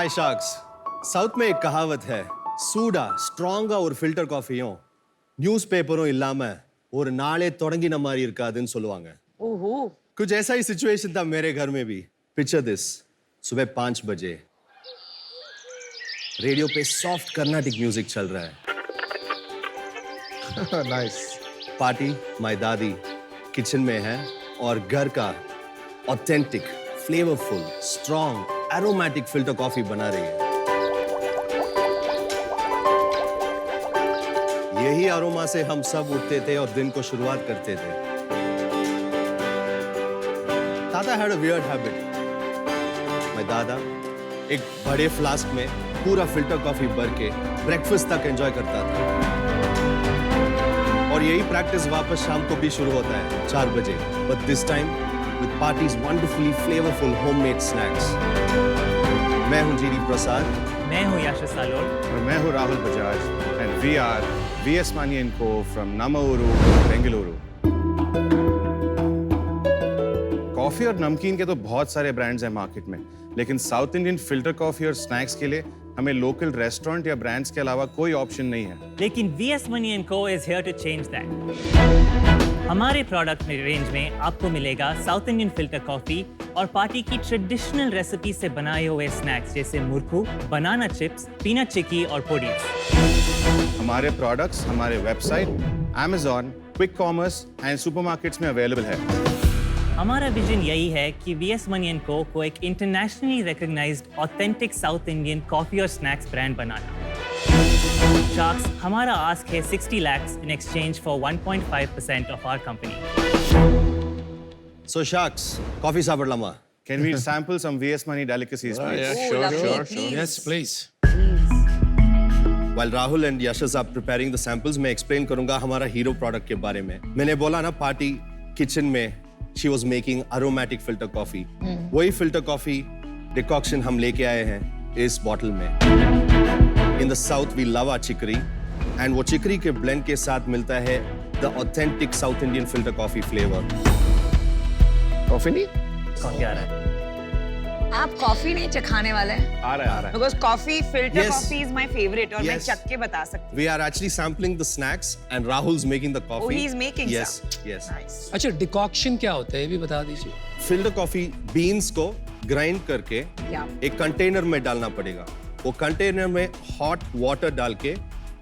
हाय sharks south में एक कहावत है सूडा स्ट्रांगा और फिल्टर காஃபியும் நியூஸ் பேப்பரும் இல்லாம ஒரு நாளே தொடங்கின மாதிரி இருக்காதுன்னு சொல்லுவாங்க ओहो कुछ ऐसा ही सिचुएशन था मेरे घर में भी पिक्चर दिस सुबह 5 बजे रेडियो पे सॉफ्ट कर्नाटिक म्यूजिक चल रहा है नाइस पार्टी माय दादी किचन में है और घर का authentic flavourful strong aromatic filter coffee बना रही है यही अरोमा से हम सब उठते थे और दिन को शुरुआत करते थे दादा हैड अ वियर्ड हैबिट मैं दादा एक बड़े फ्लास्क में पूरा फिल्टर कॉफी भर के ब्रेकफास्ट तक एंजॉय करता था और यही प्रैक्टिस वापस शाम को भी शुरू होता है 4 बजे but this time with party's wonderfully flavorful homemade snacks. मैं हूं जीडी प्रसाद, मैं हूं यशस सालोर और मैं हूं Rahul Bajaj and we are VS Mani & Co from Nammauru, Bengaluru. Coffee और नमकीन के तो बहुत सारे ब्रांड्स हैं मार्केट में, लेकिन साउथ इंडियन फिल्टर कॉफी और स्नैक्स के लिए हमें लोकल रेस्टोरेंट या ब्रांड्स के अलावा कोई ऑप्शन नहीं है। लेकिन VS Mani & Co is here to change that. हमारे प्रोडक्ट में रेंज में आपको मिलेगा साउथ इंडियन फिल्टर कॉफी और पार्टी की ट्रेडिशनल रेसिपी से बनाए हुए स्नैक्स जैसे मुरकू, बनाना चिप्स, पीनट चिक्की और पुडिंग्स। हमारे प्रोडक्ट्स हमारे website, Amazon, quick commerce and supermarkets में अवेलेबल है। हमारा विजन यही है कि VS Mani & Co को एक internationally recognised authentic south Indian coffee और स्नैक्स ब्रांड बनाना। Sharks, हमारा आस्क है 60 lakhs in exchange for 1.5% of our company. So sharks, coffee साबड़लामा. Can we sample some VS Mani delicacies, please? Oh, lovely, please. Yes, please. While Rahul and Yashas are preparing the samples, मैं explain करूँगा हमारा hero product के बारे में. मैंने बोला ना party kitchen में she was making aromatic filter coffee. वही filter coffee डिकॉक्शन हम लेके आए हैं इस बॉटल में. In the south we love our chicory and वो चिकरी के blend के साथ मिलता है the authentic South Indian filter coffee flavor. Coffee नहीं? कॉफी आ रहा है। आप कॉफी नहीं चखाने वाले हैं? आ रहा है। Because coffee, filter Yes. coffee is my favorite और मैं Yes. चख के बता सकती We are actually sampling the snacks and Rahul's making the coffee. Oh, he's making Yes, yes. हूँ। Nice. अच्छा डिकॉक्शन क्या होता है ये भी बता दीजिए। Filter coffee beans को grind करके Yeah. एक कंटेनर में डालना पड़ेगा. वो कंटेनर में हॉट वाटर डाल के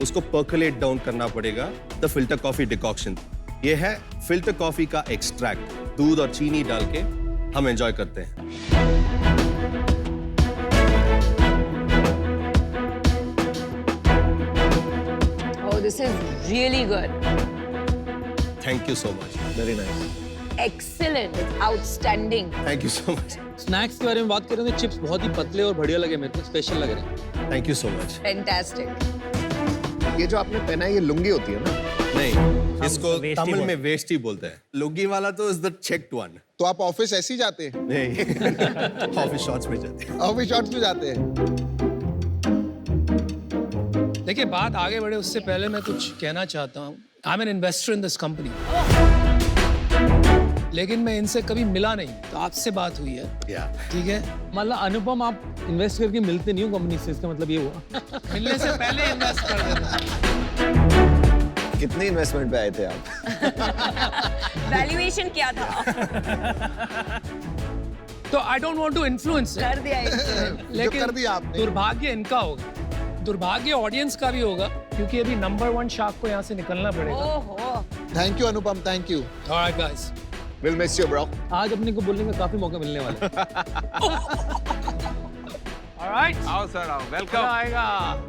उसको पर्कुलेट डाउन करना पड़ेगा द फिल्टर कॉफी डिकॉक्शन. ये है फिल्टर कॉफी का एक्सट्रैक्ट. दूध और चीनी डाल के हम एंजॉय करते हैं. Oh, this is really good. Thank you so much. Very nice. Excellent. Outstanding. Thank you so much. Snacks के बारे में बात करें तो चिप्स बहुत ही पतले और बढ़िया लगे मेरे को, स्पेशल लग रहे हैं। Thank you so much. Fantastic. ये जो आपने पहना है ये लुंगी होती है ना? नहीं, इसको वेष्टी तमिल बोलते में वेष्टी बोलते हैं. लुंगी वाला तो इज द चेक्ड वन. तो आप ऑफिस ऐसे ही जाते हैं? नहीं, ऑफिस शॉर्ट्स में जाते हैं. ऑफिस शॉर्ट्स में जाते हैं? देखिए बात आगे बढ़े उससे पहले मैं कुछ कहना चाहता हूँ। I am an investor in this company, लेकिन मैं इनसे कभी मिला नहीं, तो आपसे बात हुई है, या ठीक है? मतलब अनुपम आप इन्वेस्ट करके मिलते नहीं हो कंपनी से, इसका मतलब ये हुआ। मिलने से पहले इन्वेस्ट कर देना। कितने इन्वेस्टमेंट पे आए थे आप? Valuation क्या था? तो I don't want to influence, कर दिया influence. लेकिन कर दिया आपने। दुर्भाग्य इनका होगा, दुर्भाग्य ऑडियंस का भी होगा, क्योंकि अभी नंबर 1 शार्क को यहाँ से निकलना पड़ेगा। ओहो. Thank you Anupam, thank you. Alright guys, will miss you bro. आज अपने को बोलने का काफी मौका मिलने वाला है। ऑलराइट, आओ सर आओ, वेलकम आएगा।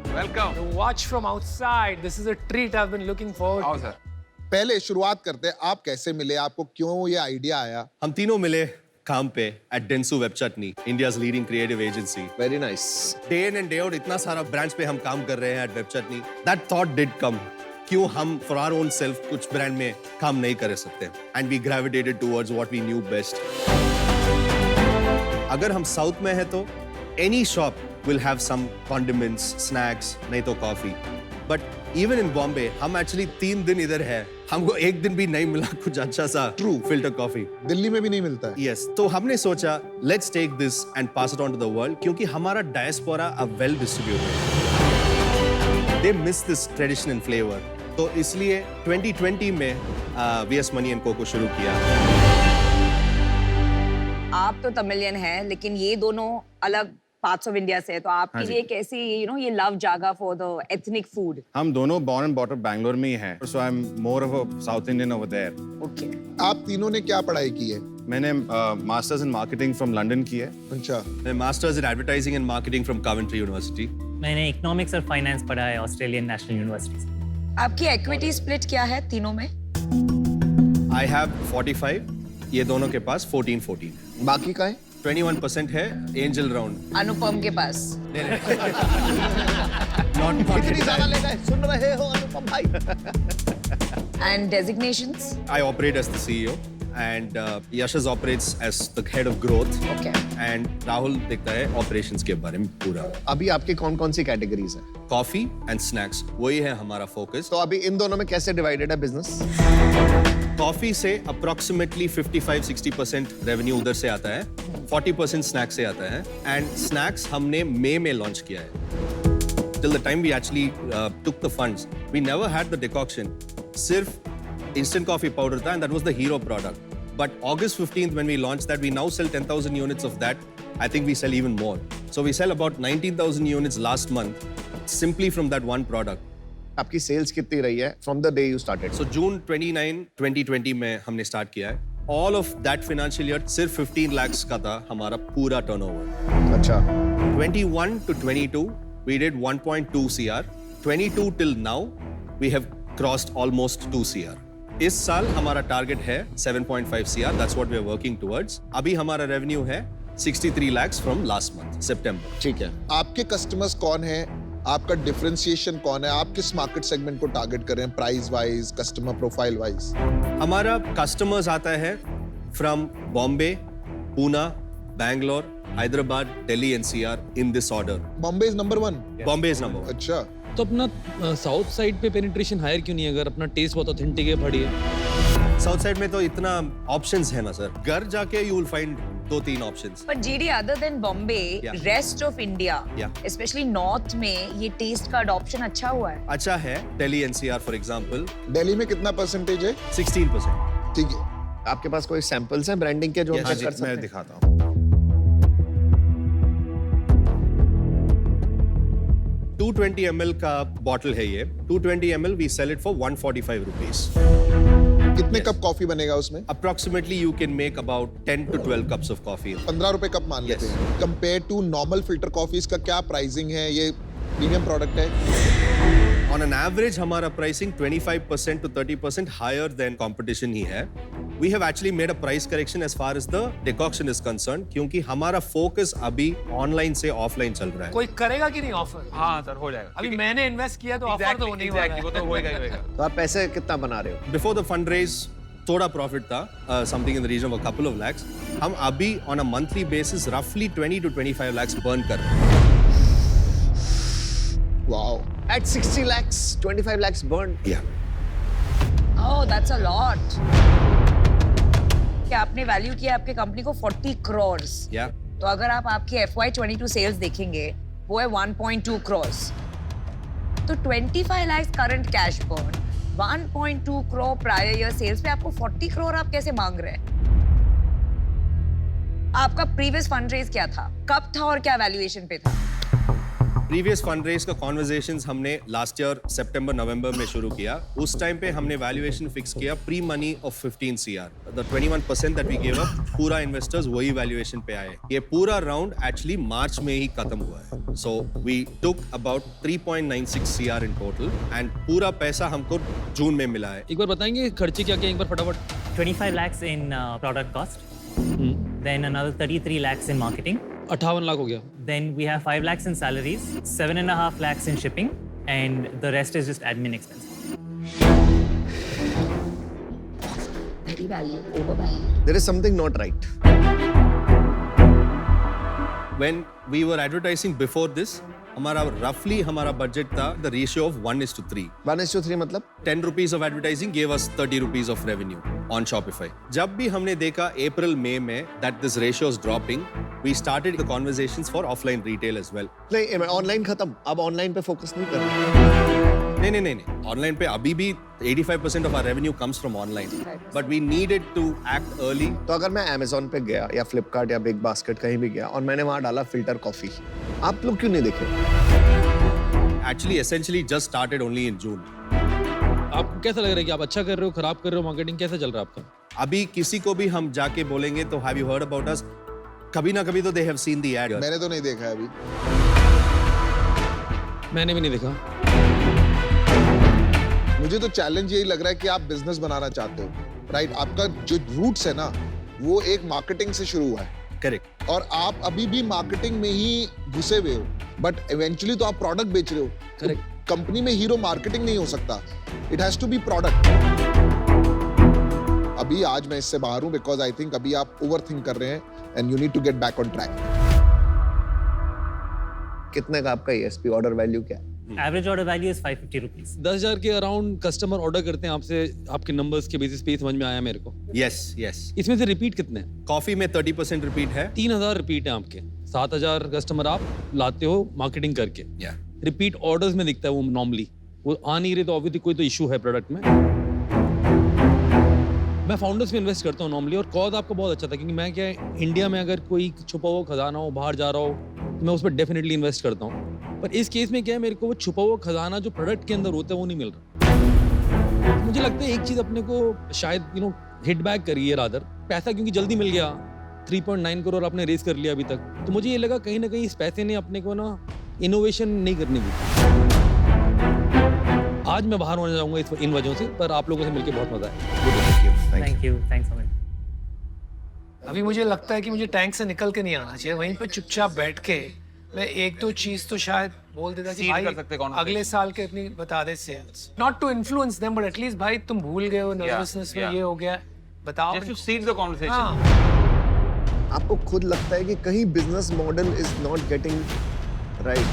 Welcome. To watch from outside, this is a treat I've been looking forward आओ to. सर. पहले शुरुआत करते हैं, आप कैसे मिले, आपको क्यों ये आइडिया आया? हम तीनों मिले काम पे at Dentsu Web Chutney, India's leading creative agency. Very nice. Day in and day out इतना सारा ब्रांड्स पे हम काम कर रहे हैं at Web Chutney. That thought did come. क्यों हम फॉर आवर ओन सेल्फ कुछ ब्रांड में काम नहीं कर सकते? And we gravitated towards what we knew best. अगर हम साउथ में है तो any shop will have some condiments, snacks, नहीं तो coffee. But even in Bombay हम एक्चुअली 3 दिन इधर है, हमको एक दिन भी नहीं मिला कुछ अच्छा सा ट्रू फिल्टर कॉफी। दिल्ली में भी नहीं मिलता है। यस, तो हमने सोचा let's take this and pass it on to the world, क्योंकि हमारा डायस्पोरा अब well distributed, they miss this tradition and flavour. तो इसलिए 2020 में वीएस मनी एंड को शुरू किया। आप तो तमिलियन हैं, लेकिन ये दोनों अलग पार्ट्स ऑफ इंडिया से है, तो आपके हाँ जी। लिए कैसी ये लव जागा फॉर द एथनिक फूड? हम दोनों born and brought up Bangalore में ही हैं, so I'm more of a South Indian over there. Okay, आप तीनों ने क्या पढ़ाई की है? मैंने masters in marketing from London की है। अच्छा, मैं masters in advertising and marketing from Coventry university. मैंने इकोनॉमिक्स और फाइनेंस पढ़ा है ऑस्ट्रेलियन नेशनल यूनिवर्सिटी से। आपकी इक्विटी स्प्लिट क्या है तीनों में? आई हैव 45, ये दोनों के पास 14-14। बाकी का है? 21% है एंजल राउंड। अनुपम के पास? इतनी ज्यादा ले गए, सुन रहे हो अनुपम भाई? And designations? I operate as the CEO and Yashas operates as the head of growth okay, and Rahul देखता है operations के बारे में पूरा। अभी आपके कौन कौन सी कैटेगरीज हैं? Coffee and snacks, वही है हमारा focus। तो अभी इन दोनों में कैसे डिवाइडेड है बिजनेस? Coffee से approximately 55-60% revenue उधर से आता है, 40% snacks से आता है, and snacks हमने मई में launch किया है। Till the time we actually took the funds, we never had the decoction. सिर्फ instant coffee powder था, and that was the hero product. But August 15th, when we launched that, we now sell 10,000 units of that. I think we sell even more. So we sell about 19,000 units last month, simply from that one product. आपकी sales कितनी रही है from the day you started? So June 29, 2020 में हमने start किया है। All of that financial year सिर्फ 15 lakhs का था हमारा पूरा turnover. अच्छा, 21 to 22, we did 1.2 CR. 22 till now, we have crossed almost 2 CR. इस साल हमारा टारगेट है 7.5 CR. That's what we are working towards. अभी हमारा रेवेन्यू है 63 lakhs from last month, September. ठीक है। आपके कस्टमर्स कौन है? आपका डिफरेंशिएशन कौन है? आप किस मार्केट सेगमेंट को टारगेट कर रहे हैं, price wise, customer profile wise? हमारा कस्टमर्स आता है from Bombay, Poona, Bangalore, Hyderabad, Delhi NCR in this order. Bombay is number 1। Bombay is number 1. अच्छा, तो अपना साउथ साइड पे पेनिट्रेशन हायर क्यों नहीं है? अगर अपना टेस्ट बहुत ऑथेंटिक है, बढ़िया। साउथ साइड में तो इतना ऑप्शंस है ना सर, घर जाके you will find 2-3 options. But GD, other than Bombay, Yeah. rest of India, Yeah. especially North में ये टेस्ट का adoption अच्छा हुआ है? अच्छा है, Delhi NCR for example Delhi में कितना परसेंटेज है? 16%। ठीक है, आपके पास कोई सैंपल्स हैं ब्रांडिंग के जो हम Yes, चेक जी, कर सकते मैं हैं? दिखाता हूँ। 220 ml का बॉटल है ये। 220 ml we sell it for 145 rupees. कितने कप कॉफी बनेगा उसमें? Approximately you can make about 10 to 12 cups of coffee. 15 रुपए कप मान लेते हैं। Compare to normal filter coffees का क्या प्राइसिंग है? ये प्रीमियम प्रोडक्ट है। On an average हमारा pricing 25% to 30% higher than competition ही है। We have actually made a price correction as far as the decoction is concerned, क्योंकि हमारा focus अभी online से offline चल रहा है। कोई करेगा कि नहीं ऑफर? हाँ सर, हो जाएगा। अभी मैंने इन्वेस्ट किया तो ऑफर तो होने ही वाला Exactly, वो तो होएगा ही होएगा। तो आप पैसे कितना बना रहे हो? Before the fundraise, थोड़ा प्रॉफिट था, something in the region of a couple of lakhs. हम अभी on a monthly basis roughly 20 to 25 lakhs burn कर रहे हैं। Wow, At 60 lakhs, 25 lakhs burned. Yeah. Oh, that's a lot. क्या आपने value किया आपके कंपनी को 40 crores? Yeah. तो अगर आप आपकी FY22 सेल्स देखेंगे, वो है 1.2 crores. तो 25 lakhs current cash burn, 1.2 crore prior year sales पे आपको 40 crore आप कैसे मांग रहे हैं? आपका प्रीवियस फंड रेज क्या था, कब था और क्या वैल्यूएशन पे था? प्रीवियस फंड का कॉन्वर्जेशंस हमने लास्ट ईयर सितंबर नवंबर में शुरू किया। उस टाइम पे हमने वैल्यूएशन फिक्स किया pre money of 15 CR। The 21% that we give up, पूरा इन्वेस्टर्स वही वैल्यूएशन पे आए। ये पूरा राउंड एक्चुअली मार्च में ही खत्म हुआ है। So we took about 3.96 CR in total and पूरा पैसा हमको जून में मिला है। एक बार बताएंगे खर्चे क्या क्या, एक बार फटाफट। 25 lakhs in product cost, then another 33 lakhs in marketing, 58 lakh हो गया। then we have 5 lakhs in salaries, 7.5 lakhs in shipping, and the rest is just admin expenses. Very value, over value. There is something not right. When we were advertising before this, हमारा roughly हमारा budget था the ratio of 1:3. 1:3 मतलब 10 rupees of advertising gave us 30 rupees of revenue on Shopify. जब भी हमने देखा April May में that this ratio is dropping, we started the conversations for offline retail as well. नहीं, online खत्म, अब ऑनलाइन पे फोकस नहीं कर रहे। नहीं ऑनलाइन पे अभी भी 85% of our revenue comes from online, but we needed to act early. तो अगर मैं Amazon पे गया या Flipkart या बिग बास्केट कहीं भी गया और मैंने वहां डाला फिल्टर कॉफी, आप लोग क्यों नहीं देखे? Actually essentially just started only in June. आपको कैसा लग रहा है कि आप अच्छा कर रहे हो, खराब कर रहे हो, मार्केटिंग कैसा चल रहा है आपका? अभी किसी को भी हम जाके बोलेंगे तो have you heard about us? कभी ना कभी तो they have seen the ad. मैंने तो नहीं देखा है अभी। मैंने भी नहीं देखा। मुझे तो चैलेंज यही लग रहा है कि आप बिजनेस बनाना चाहते हो, राइट? आपका जो रूट्स है ना, वो एक मार्केटिंग से शुरू हुआ है। Correct. और आप अभी भी मार्केटिंग में ही घुसे हुए हो, बट इवेंचुअली तो आप प्रोडक्ट बेच रहे हो। Correct. कंपनी में हीरो मार्केटिंग नहीं हो सकता, it has to be product. अभी आज मैं इससे बाहर हूं बिकॉज आई थिंक अभी आप ओवर थिंक कर रहे हैं and you need to get back on track. कितने का आपका ESP ऑर्डर वैल्यू क्या है? Average order value is 550 rupees. 10,000 के अराउंड कस्टमर ऑर्डर करते हैं आपसे, आपके नंबर्स के बेसिस पे समझ में आया मेरे को। Yes. इसमें से रिपीट कितने हैं? कॉफी में 30% रिपीट है। 3,000 रिपीट है आपके, 7,000 कस्टमर आप लाते हो मार्केटिंग करके। Yeah. रिपीट ऑर्डर्स में दिखता है वो नॉर्मली, वो आ नहीं रहे तो ऑब्वियसली कोई तो इशू है प्रोडक्ट में। मैं फाउंडर्स में इन्वेस्ट करता हूँ नॉर्मली, और कॉज आपका बहुत अच्छा था क्योंकि मैं क्या है, इंडिया में अगर कोई छुपा हुआ खजाना हो, बाहर जा रहा हो, तो मैं उस पर डेफिनेटली इन्वेस्ट करता हूँ। पर इस केस में क्या है, मेरे को वो छुपा हुआ खजाना जो प्रोडक्ट के अंदर होता है वो नहीं मिल रहा। मुझे लगता है एक चीज अपने को शायद हिट बैक करी है रादर, पैसा क्योंकि जल्दी मिल गया, 3.9 करोड़ आपने रेस कर लिया अभी तक, तो मुझे ये लगा कहीं ना कहीं इस पैसे ने अपने को ना इनोवेशन नहीं करने दी। आज मैं बाहर होने जाऊंगा इन वजहों से, पर आप लोगों से मिलकर बहुत मजा आया। Thank you. Thanks, Amit. अभी मुझे लगता है कि मुझे टैंक से निकल के नहीं आना चाहिए, वहीं पे चुपचाप बैठ के मैं एक दो चीज तो शायद बोल देता कि भाई कर सकते अगले साल के इतनी बता दे sales, not to influence them but at least भाई तुम भूल गए हो, नर्वसनेस में ये हो गया, बताओ। Just to seed the conversation. हाँ। आपको खुद लगता है कि कहीं business model is not getting right?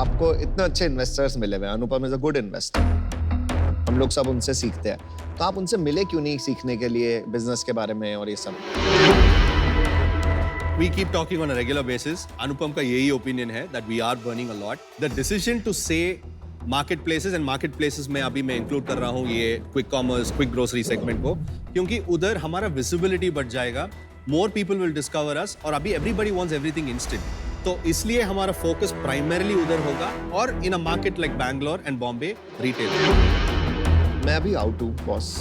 आपको इतने अच्छे इन्वेस्टर्स मिले हुए, अनुपम इज अ गुड इन्वेस्टर, हम लोग सब उनसे सीखते हैं, तो आप उनसे मिले क्यों नहीं सीखने के लिए बिजनेस के बारे में और ये सब? We keep talking on a regular basis. अनुपम का यही opinion है that we are burning a lot. The decision to say marketplaces and marketplaces में अभी मैं include कर रहा हूँ ये quick commerce, quick grocery segment को, क्योंकि उधर हमारा visibility बढ़ जाएगा, more people will discover us, और अभी everybody wants everything instant. तो इसलिए हमारा focus primarily उधर होगा, और in a market like Bangalore and Bombay, retail. मैं अभी आउट हूँ बॉस,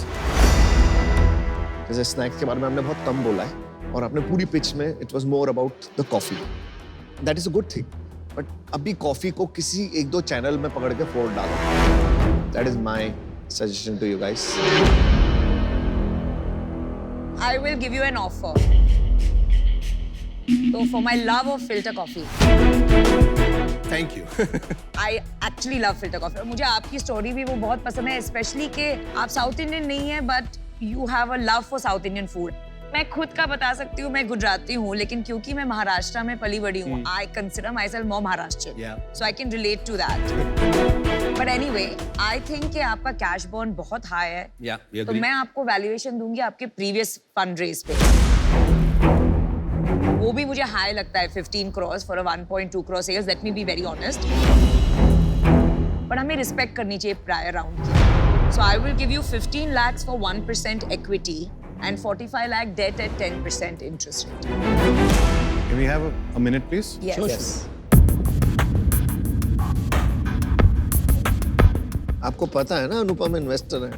जैसे स्नैक्स के बारे में हमने बहुत कम बोला है और आपने पूरी पिच में it was more about the coffee, that is a good thing, but अभी कॉफी को किसी एक दो चैनल में पकड़ के फोड़ डालो, that is my suggestion to you guys. I will give you an offer. So for my love of filter coffee, Thank you. I actually love filter coffee. और मुझे आपकी स्टोरी भी वो बहुत पसंद है, स्पेशली कि आप साउथ इंडियन नहीं है but you have a love for south Indian food. मैं खुद का बता सकती हूँ, मैं गुजराती हूँ, लेकिन क्योंकि मैं महाराष्ट्र में पली बड़ी हूँ, I consider myself more Maharashtrian, Yeah. So I can relate to that. But anyway, I think कि आपका कैश बर्न बहुत हाई है, Yeah, we तो agree. मैं आपको वैल्यूएशन दूंगी आपके प्रीवियस फंड रेज पे, वो भी मुझे हाई लगता है 15 crores for a 1.2 crore sales, let me be very honest, पर हमें रिस्पेक्ट करनी चाहिए प्रायर राउंड की। So I will give you 15 lakhs for 1% equity and 45 lakh debt at 10% interest rate. Can we have a minute, please? Yes. Yes. आपको पता है ना अनुपम investor है।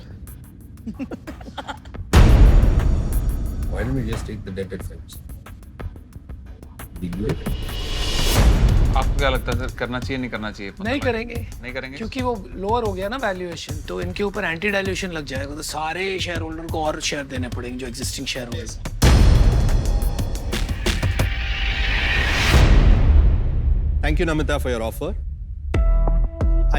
Why don't we just take the debt at 5%? आपको क्या लगता है sir, करना चाहिए नहीं करना चाहिए? नहीं करेंगे, नहीं करेंगे क्योंकि वो लोअर हो गया ना वैल्यूएशन, तो इनके ऊपर एंटी डाइल्यूशन लग जाएगा, तो सारे शेयर होल्डर को और शेयर देने पड़ेंगे जो existing share holders. Thank you, Namita, for your offer.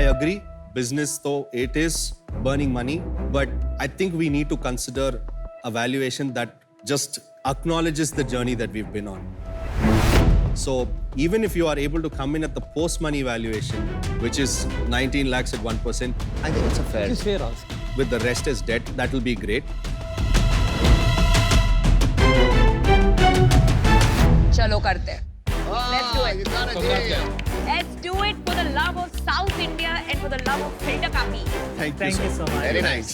I agree. Business, though, it is burning money, but I think we need to consider a valuation that just acknowledges the journey that we've been on. So even if you are able to come in at the post-money valuation, which is 19 lakhs at 1%, I think it's a fair. It's fair ask. with the rest as debt, that will be great. चलो करते हैं. Let's do it. Let's do it for the love of South India and for the love of filter coffee. Thank Thank you so much. Very nice.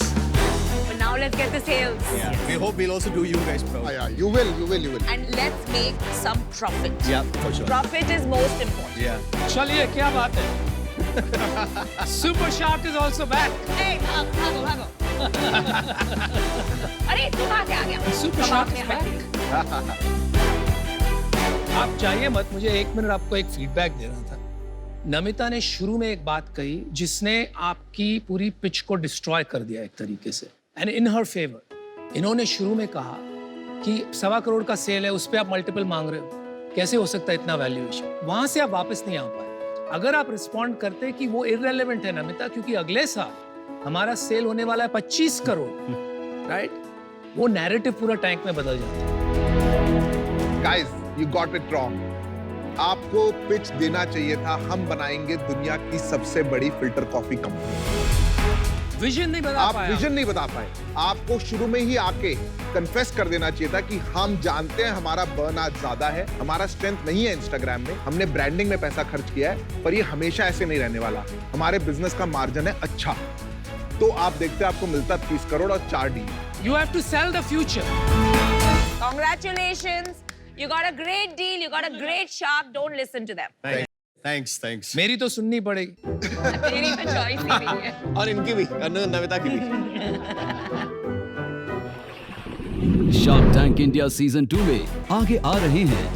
But now let's get the sales. Yeah. We hope we'll also do you guys proud. Yeah, you will. And let's make some profit. Yeah, for sure. Profit is most important. Yeah. चलिए क्या बात है super shark is also back Hey, भागो. अरे तू कहाँ से आ गया? सुपर शार्क इज बैक आप चाहिए मत, मुझे 1 मिनट आपको एक फीडबैक दे रहा था. नमिता ने शुरू में एक बात कही जिसने आपकी पूरी पिच को डिस्ट्रॉय कर दिया एक तरीके से. एंड इन हर फेवर इन्होंने शुरू में कहा कि 1.25 करोड़ का सेल है, उस पे आप मल्टीपल मांग रहे हो, कैसे हो सकता है इतना वैल्यूएशन. वहां से आप वापस नहीं आ पाए. अगर आप रिस्पॉन्ड करते कि वो इररेलेवेंट है नमिता, क्योंकि अगले साल हमारा सेल होने वाला है 25 करोड़, राइट, वो नैरेटिव पूरा टैंक में बदल जाता है. Guys, you got it wrong. आपको पिच देना चाहिए था, हम बनाएंगे दुनिया की सबसे बड़ी फिल्टर कॉफी कंपनी. विजन नहीं बता आप पाया. विजन नहीं बता पाए. आपको शुरू में ही आके कन्फेस कर देना चाहिए था कि हम जानते हैं हमारा बर्न आज ज्यादा है, हमारा स्ट्रेंथ नहीं है इंस्टाग्राम में, हमने ब्रांडिंग में पैसा खर्च किया है, पर ये हमेशा ऐसे नहीं रहने वाला. हमारे बिजनेस का मार्जिन है अच्छा, तो आप देखते हैं आपको मिलता 30 करोड़ और 4 deal. You have to sell the future. Congratulations. You got a great deal. You got a great shark. Don't listen to them. Thanks. मेरी तो सुननी पड़ेगी. तेरी तो choice ही नहीं है. और इनकी भी, नमिता की भी. शार्क टैंक इंडिया सीजन 2 में आगे आ रहे हैं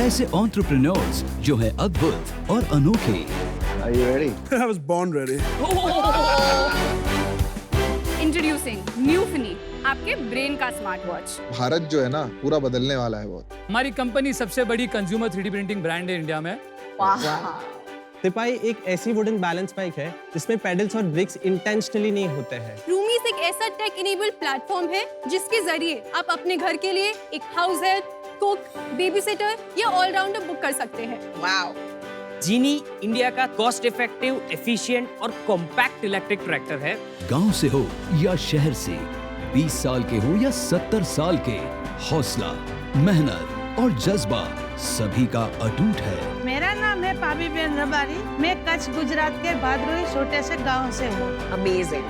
ऐसे एंटरप्रेन्योर्स जो हैं अद्भुत और अनोखे. Are you ready? I was born ready. Introducing new Finney, आपके ब्रेन का स्मार्ट वॉच. भारत जो है ना पूरा बदलने वाला है बहुत. हमारी कंपनी सबसे बड़ी कंज्यूमर 3D प्रिंटिंग ब्रांड है इंडिया में. तिपाई एक ऐसी वुडन बैलेंस बाइक है जिसमें पेडल्स और ब्रेक्स इंटेंशनली नहीं होते हैं. रूमीज एक ऐसा टेक इनेबल्ड प्लेटफॉर्म है जिसके जरिए आप अपने घर के लिए एक house help, cook, baby sitter या ऑलराउंडर बुक कर सकते हैं. Wow. जीनी इंडिया का कॉस्ट इफेक्टिव, एफिशिएंट और कॉम्पैक्ट इलेक्ट्रिक ट्रैक्टर है. गांव से हो या शहर से, 20 साल के हो या 70 साल के, हौसला, मेहनत और जज्बा सभी का अटूट है. मेरा नाम है पाबी बेन रबारी. मैं कच्छ गुजरात के भादरोई छोटे से गांव से हूँ. Amazing.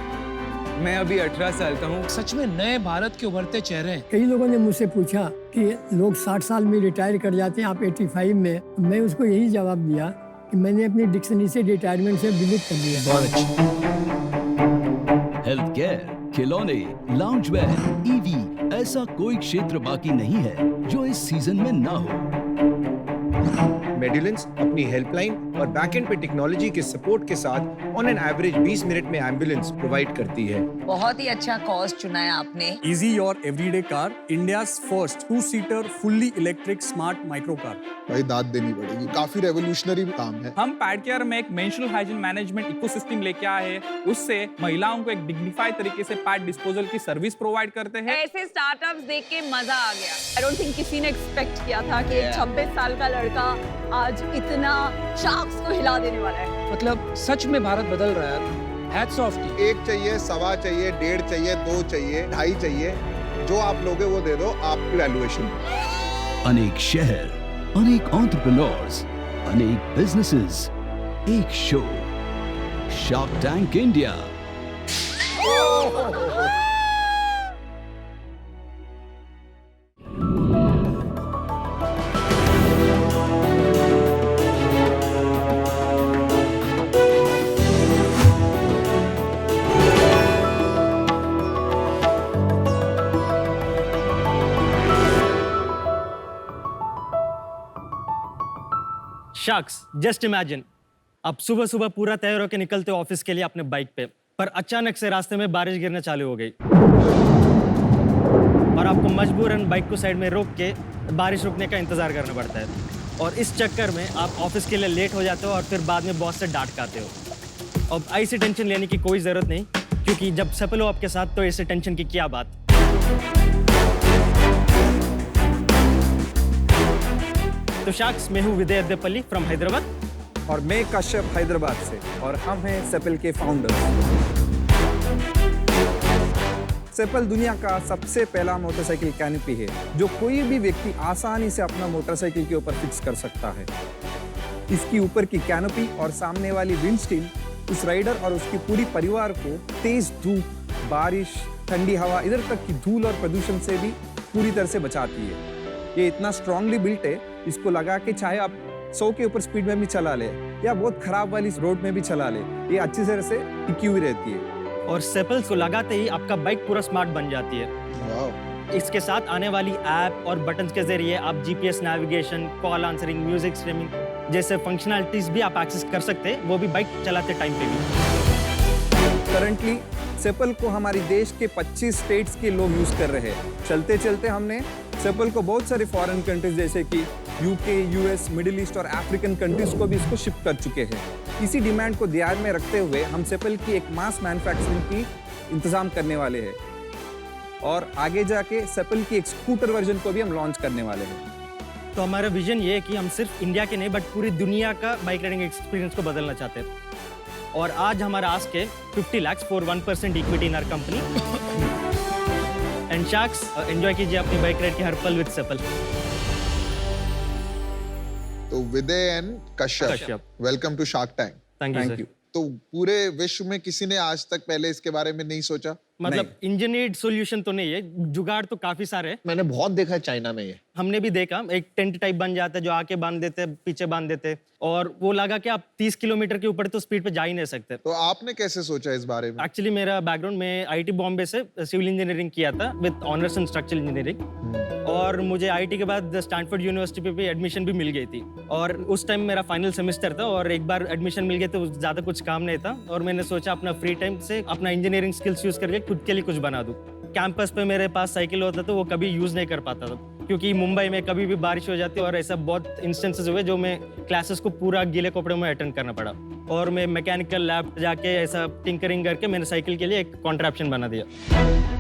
मैं अभी 18 साल का हूँ. सच में नए भारत के उभरते चेहरे हैं. कई लोगों ने मुझसे पूछा कि लोग 60 साल में रिटायर कर जाते हैं, आप 85 में. मैं उसको यही जवाब दिया कि मैंने अपनी डिक्शनरी से रिटायरमेंट से डिलीट कर दिया. हेल्थ केयर, खिलौने, लाउंज वेयर, ईवी, ऐसा कोई क्षेत्र बाकी नहीं है जो इस सीजन में ना हो. मेडिलेंस अपनी हेल्पलाइन और बैकएंड पे टेक्नोलॉजी के सपोर्ट के साथ ऑन एन एवरेज 20 मिनट में एम्बुलेंस प्रोवाइड करती है. बहुत ही अच्छा कॉज चुना है आपने. Easy your everyday car, India's first 2-seater fully electric smart micro car. भाई दाद देनी पड़ेगी, काफी रेवोल्यूशनरी काम है. हम पैड केयर में एक मेंस्ट्रुअल हाइजीन मैनेजमेंट इकोसिस्टम लेके आए हैं. उससे महिलाओं को एक डिग्निफाइड तरीके से पैड डिस्पोजल की सर्विस प्रोवाइड करते हैं. ऐसे स्टार्टअप्स देख के मजा आ गया. आई डोंट थिंक किसी ने एक्सपेक्ट किया था कि एक 26 साल का लड़का आज इतना शार्क्स को हिला देने वाला है. मतलब सच में भारत बदल रहा है. Hats off to. 1 चाहिए, 1.25 चाहिए, 1.5 चाहिए, 2 चाहिए, 2.5 चाहिए, जो आप लोगे वो दे दो. आपकी वैल्यूएशन. अनेक शहर, अनेक एंटरप्रेन्योर्स, अनेक बिजनेसेस, एक शो, शार्क टैंक इंडिया. शख्स, जस्ट इमेजिन, आप सुबह सुबह पूरा तैयार होकर निकलते हो ऑफिस के लिए अपने बाइक पे, पर अचानक से रास्ते में बारिश गिरना चालू हो गई और आपको मजबूरन बाइक को साइड में रोक के बारिश रुकने का इंतजार करना पड़ता है. और इस चक्कर में आप ऑफिस के लिए लेट हो जाते हो और फिर बाद में बॉस से डांट खाते हो. अब ऐसी टेंशन लेने की कोई ज़रूरत नहीं, क्योंकि जब सफल हो आपके साथ तो ऐसे टेंशन की क्या बात. तो शाक्स, मैं हूँ विदय अद्देपल्ली फ्रॉम हैदराबाद। और मैं कश्यप हैदराबाद से, और हम हैं सेपल के फाउंडर्स। सेपल दुनिया का सबसे पहला मोटरसाइकिल कैनोपी है जो कोई भी व्यक्ति आसानी से अपना मोटरसाइकिल के ऊपर फिक्स कर सकता है। इसकी ऊपर की कैनोपी और सामने वाली विंडशील्ड उस राइडर और उसके पूरी परिवार को तेज धूप, बारिश, ठंडी हवा, इधर तक की धूल और प्रदूषण से भी पूरी तरह से बचाती है। ये इतना स्ट्रांगली बिल्ट है, इसको लगा के चाहे आप 100 के ऊपर स्पीड में भी चला ले या बहुत खराब वाली रोड में भी चला ले, ये अच्छी तरह से टिकी हुई रहती है। और सेपल्स को लगाते ही आपका बाइक पूरा स्मार्ट बन जाती है। इसके साथ आने वाली ऐप और बटन्स के जरिए आप GPS navigation, call answering, music streaming जैसे फंक्शनैलिटीज भी आप एक्सेस कर सकते हैं, वो भी बाइक चलाते टाइम पे भी। करंटली सेपल को हमारी देश के 25 स्टेट्स के लोग यूज कर रहे हैं। चलते चलते हमने सेपल को बहुत सारे फॉरेन कंट्रीज जैसे कि यूके, यूएस, मिडिल ईस्ट और अफ्रीकन कंट्रीज को भी इसको शिप कर चुके हैं। इसी डिमांड को ध्यान में रखते हुए हम सेपल की एक मास मैन्युफैक्चरिंग की इंतजाम करने वाले हैं और आगे जाके सेपल की एक स्कूटर वर्जन को भी हम लॉन्च करने वाले हैं। तो हमारा विजन ये है कि हम सिर्फ इंडिया के नहीं बट पूरी दुनिया का बाइक राइडिंग एक्सपीरियंस को बदलना चाहते हैं। और आज हमारा आस्क है 50 lakhs for 1% equity in our company. And sharks, enjoy कीजिए अपनी बाइक राइड की हर पल विद सेपल। तो Vidya and Kashyap, welcome to Shark Tank. Thank you. तो पूरे विश्व में किसी ने आज तक पहले इसके बारे में नहीं सोचा? मतलब इंजीनियर्ड सॉल्यूशन तो नहीं है, जुगाड़ तो काफी सारे हैं। मैंने बहुत देखा है चाइना में ये। हमने भी देखा, एक टेंट टाइप बन जाता है जो आके बांध देते हैं, पीछे बांध देते हैं, और वो लगा कि आप 30 किलोमीटर के ऊपर तो स्पीड पे जा ही नहीं सकते। तो आपने कैसे सोचा इस बारे में? एक्चुअली मेरा बैकग्राउंड में आईटी बॉम्बे से सिविल इंजीनियरिंग किया था with honours in structural engineering, और मुझे आईटी के बाद स्टैनफोर्ड यूनिवर्सिटी पे भी एडमिशन भी मिल गई थी। और उस टाइम मेरा फाइनल सेमेस्टर था और एक बार एडमिशन मिल गया तो ज़्यादा कुछ काम नहीं था, और मैंने सोचा अपना फ्री टाइम से अपना इंजीनियरिंग स्किल्स यूज़ करके खुद के लिए कुछ बना दूँ। कैंपस पे मेरे पास साइकिल होता तो वो कभी यूज़ नहीं कर पाता था, क्योंकि मुंबई में कभी भी बारिश हो जाती और ऐसा बहुत इंस्टेंसेस हुए जो मैं क्लासेस को पूरा गीले कपड़ों में अटेंड करना पड़ा, और मैं मैकेनिकल लैब जाके ऐसा टिंकरिंग करके मैंने साइकिल के लिए एक कॉन्ट्रैप्शन बना दिया।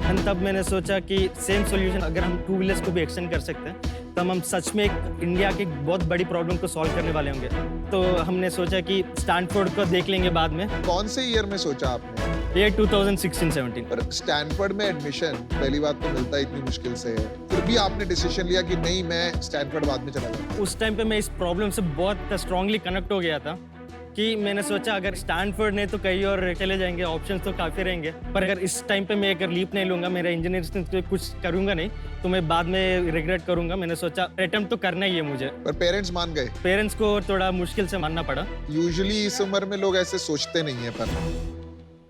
एंड तब मैंने सोचा कि सेम सॉल्यूशन अगर हम 2 व्हीलर्स को भी एक्सटेंड कर सकते हैं तो हम सच में एक इंडिया की बहुत बड़ी प्रॉब्लम को सॉल्व करने वाले होंगे। तो हमने सोचा कि स्टैनफोर्ड को देख लेंगे बाद में। कौन से ईयर में सोचा आपने? ये 2016-17। पर स्टैनफोर्ड में एडमिशन पहली बात तो मिलता इतनी मुश्किल से है, फिर भी आपने डिसीजन लिया कि नहीं, मैं स्टैनफोर्ड बाद में चला जाऊंगा। उस टाइम पे मैं इस प्रॉब्लम से बहुत स्ट्रांगली कनेक्ट हो गया था कि मैंने सोचा अगर स्टैनफोर्ड नहीं तो कहीं और चले जाएंगे, ऑप्शंस तो काफ़ी रहेंगे, पर अगर इस टाइम पे मैं अगर लीप नहीं लूँगा, मेरा इंजीनियरिंग से कुछ करूँगा नहीं तो मैं बाद में रिग्रेट करूँगा। मैंने सोचा अटेम्प्ट तो करना ही है मुझे। पर पेरेंट्स मान गए? पेरेंट्स को थोड़ा मुश्किल से मानना पड़ा। यूजुअली इस उम्र में लोग ऐसे सोचते नहीं है। पर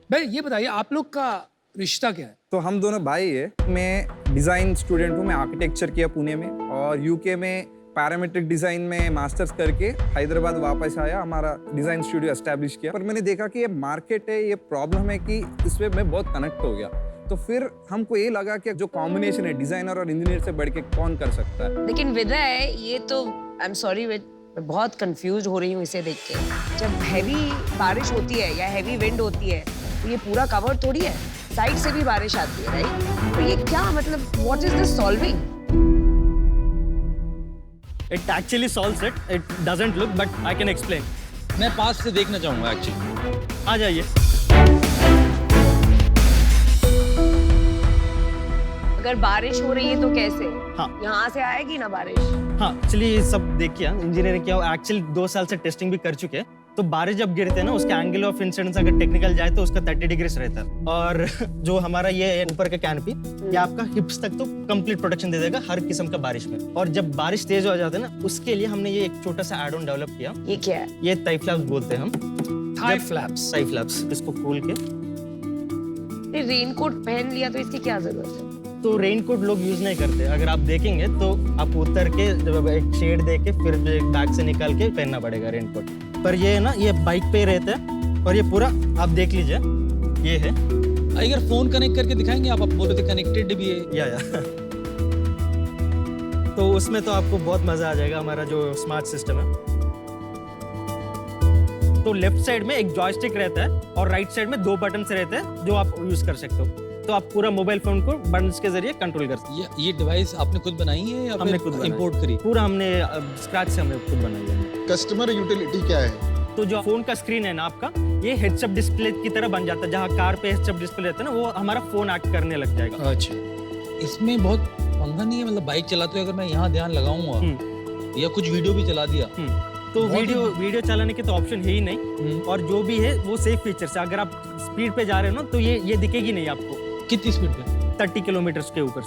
भाई ये बताइए आप लोग का रिश्ता क्या है? तो हम दोनों भाई है। मैं डिज़ाइन स्टूडेंट हूँ, मैं आर्किटेक्चर किया पुणे में, और यूके में पैरामेट्रिक डिज़ाइन में मास्टर्स करके हैदराबाद वापस आया, हमारा डिज़ाइन स्टूडियो एस्टैब्लिश किया। पर मैंने देखा कि ये मार्केट है, ये प्रॉब्लम है कि इसमें मैं बहुत कनेक्ट हो गया। तो फिर हमको ये लगा कि जो कॉम्बिनेशन है डिज़ाइनर और इंजीनियर से बढ़ के कौन कर सकता है। लेकिन विदय, ये तो आई एम सॉरी, मैं बहुत कंफ्यूज हो रही हूँ इसे देख के। जब हैवी बारिश होती है या हैवी विंड होती है तो ये पूरा कवर थोड़ी है, साइड से भी बारिश आती है, राइट? तो ये क्या मतलब, what is this solving? It actually solves it. It doesn't look, but I can explain. मैं पास से देखना चाहूंगा एक्चुअली। आ जाइए। अगर बारिश हो रही है तो कैसे? हाँ। यहाँ से आएगी ना बारिश? हाँ, एक्चुअली सब देखिए, इंजीनियरिंग किया, एक्चुअली 2 साल से टेस्टिंग भी कर चुके हैं। तो बारिश जब गिरते हैं ना, उसके एंगल ऑफ इंसिडेंस अगर टेक्निकल जाए तो उसका 30 डिग्रीज रहता है। और जो हमारा ये है ऊपर का कैनपी, ये आपका हिप्स तक तो कंप्लीट प्रोटेक्शन दे देगा हर किस्म का बारिश में। और जब बारिश तेज हो जाती है ना, उसके लिए हमने ये एक छोटा सा एड ऑन डेवलप किया। ये क्या है? ये थाई फ्लैप्स बोलते हैं हम। Thai flaps. थाई फ्लैप्स, इसको खोल के। रेनकोट पहन लिया तो इसकी क्या जरूरत है? तो रेनकोट लोग यूज नहीं करते, अगर आप देखेंगे तो आप उतर के एक शेड दे के फिर एक बैग से निकाल के पहनना पड़ेगा रेनकोट। पर ये है ना, ये बाइक पे रहता है और ये पूरा आप देख लीजिए, ये है। अगर फोन कनेक्ट करके दिखाएंगे आप बोल रहे थे कनेक्टेड भी है। या तो उसमें तो आपको बहुत मजा आ जाएगा, हमारा जो स्मार्ट सिस्टम है। तो लेफ्ट साइड में एक जॉयस्टिक रहता है और राइट साइड में 2 बटन रहते हैं जो आप यूज कर सकते हो। तो आप पूरा मोबाइल फोन को बटन्स के जरिए कंट्रोल कर सकते हैं। ये डिवाइस आपने खुद बनाई है या हमने खुद इंपोर्ट करी? पूरा हमने स्क्रैच से हमने खुद बनाई है। कस्टमर यूटिलिटी क्या है? तो जो फोन का स्क्रीन है ना आपका, ये हेड्स अप डिस्प्ले की तरह बन जाता है। जहाँ कार पे हेड्स अप डिस्प्ले रहता है ना, वो हमारा फोन एक्ट करने लग जाएगा। अच्छा, इसमें बहुत पंगा नहीं है, मतलब बाइक चलाते हुए अगर मैं यहाँ ध्यान लगाऊंगा या कुछ वीडियो भी चला दिया तो वीडियो चलाने के तो ऑप्शन है ही नहीं, और जो भी है वो सेफ फीचर है। अगर आप स्पीड पे जा रहे हो ना तो ये दिखेगी नहीं आपको। कितनी स्पीड पे? 30 किलोमीटर के ऊपर।